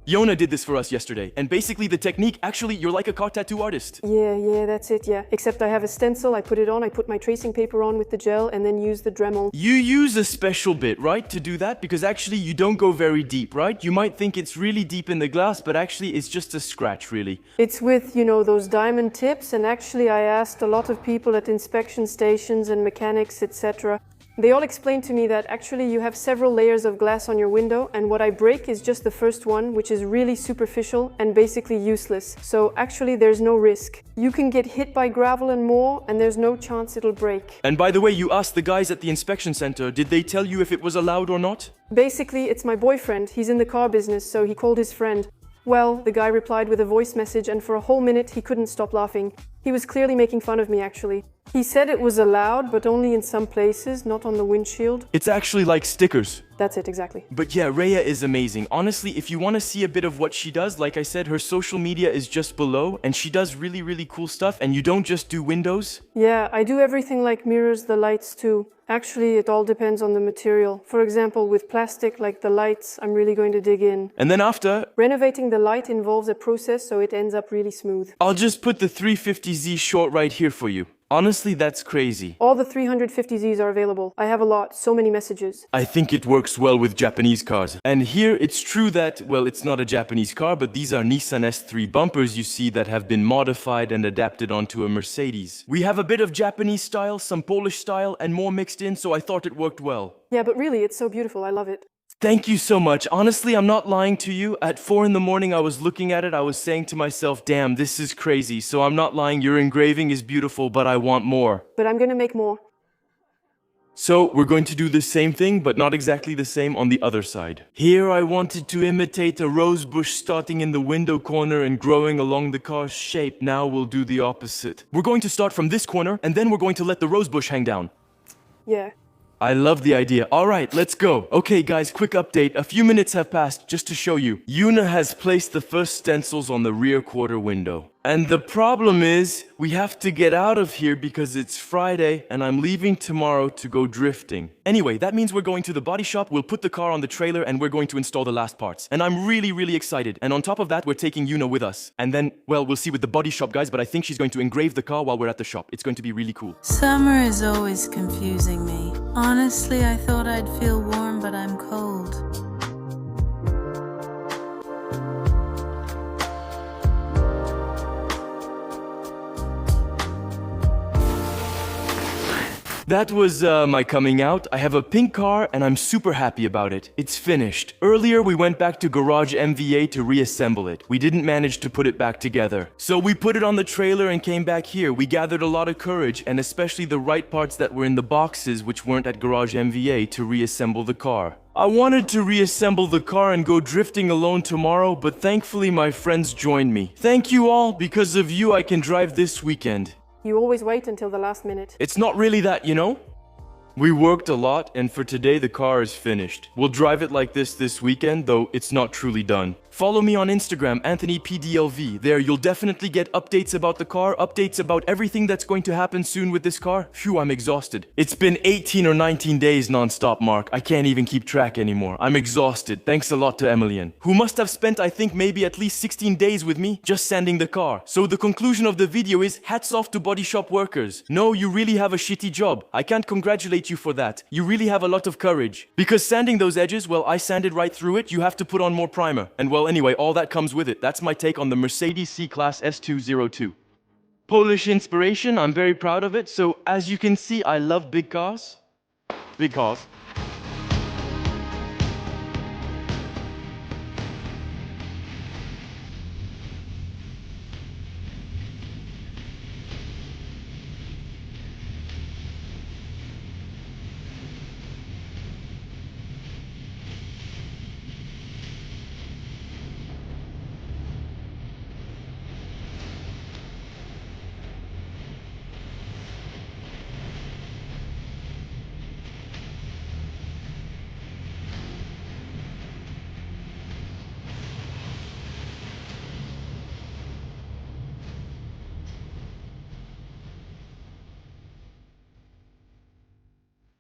Yona did this for us yesterday, and basically the technique, actually, you're like a car tattoo artist. Yeah, that's it, yeah. Except I have a stencil, I put it on, I put my tracing paper on with the gel, and then use the Dremel. You use a special bit, right, to do that? Because actually you don't go very deep, right? You might think it's really deep in the glass, but actually it's just a scratch, really. It's with, you know, those diamond tips, and actually I asked a lot of people at inspection stations and mechanics, etc. They all explained to me that actually you have several layers of glass on your window, and what I break is just the first one, which is really superficial and basically useless. So actually there's no risk. You can get hit by gravel and more, and there's no chance it'll break. And by the way, you asked the guys at the inspection center, did they tell you if it was allowed or not? Basically, it's my boyfriend. He's in the car business, so he called his friend. Well, the guy replied with a voice message, and for a whole minute he couldn't stop laughing. He was clearly making fun of me, actually. He said it was allowed, but only in some places, not on the windshield. It's actually like stickers. That's it, exactly. But yeah, Rhea is amazing. Honestly, if you want to see a bit of what she does, like I said, her social media is just below, and she does really, really cool stuff, and you don't just do windows. Yeah, I do everything like mirrors, the lights too. Actually, it all depends on the material. For example, with plastic, like the lights, I'm really going to dig in. And then after... Renovating the light involves a process, so it ends up really smooth. I'll just put the 350Z short right here for you. Honestly, that's crazy. All the 350Zs are available. I have a lot, so many messages. I think it works well with Japanese cars. And here, it's true that, well, it's not a Japanese car, but these are Nissan S3 bumpers you see that have been modified and adapted onto a Mercedes. We have a bit of Japanese style, some Polish style, and more mixed in, so I thought it worked well. Yeah, but really, it's so beautiful. I love it. Thank you so much. Honestly, I'm not lying to you. At 4 in the morning, I was looking at it. I was saying to myself, damn, this is crazy. So I'm not lying. Your engraving is beautiful, but I want more. But I'm going to make more. So we're going to do the same thing, but not exactly the same on the other side. Here I wanted to imitate a rose bush starting in the window corner and growing along the car's shape. Now we'll do the opposite. We're going to start from this corner, and then we're going to let the rose bush hang down. Yeah. I love the idea. All right, let's go. Okay, guys, quick update. A few minutes have passed just to show you. Yuna has placed the first stencils on the rear quarter window. And the problem is, we have to get out of here because it's Friday and I'm leaving tomorrow to go drifting. Anyway, that means we're going to the body shop, we'll put the car on the trailer and we're going to install the last parts. And I'm really, really excited. And on top of that, we're taking Yuna with us. And then, well, we'll see with the body shop guys, but I think she's going to engrave the car while we're at the shop. It's going to be really cool. Summer is always confusing me. Honestly, I thought I'd feel warm, but I'm cold. That was my coming out. I have a pink car and I'm super happy about it. It's finished. Earlier we went back to Garage MVA to reassemble it. We didn't manage to put it back together. So we put it on the trailer and came back here. We gathered a lot of courage and especially the right parts that were in the boxes which weren't at Garage MVA to reassemble the car. I wanted to reassemble the car and go drifting alone tomorrow, but thankfully my friends joined me. Thank you all. Because of you I can drive this weekend. You always wait until the last minute. It's not really that, you know? We worked a lot, and for today the car is finished. We'll drive it like this weekend, though it's not truly done. Follow me on Instagram, AnthonyPDLV. There you'll definitely get updates about the car, updates about everything that's going to happen soon with this car. Phew, I'm exhausted. It's been 18 or 19 days non-stop, Mark. I can't even keep track anymore. I'm exhausted. Thanks a lot to Emilian, who must have spent, I think, maybe at least 16 days with me just sanding the car. So the conclusion of the video is hats off to body shop workers. No, you really have a shitty job. I can't congratulate you for that. You really have a lot of courage. Because sanding those edges, well, I sanded right through it. You have to put on more primer. And well, anyway, all that comes with it. That's my take on the Mercedes C-Class S202. Polish inspiration, I'm very proud of it. So as you can see, I love big cars. Big cars.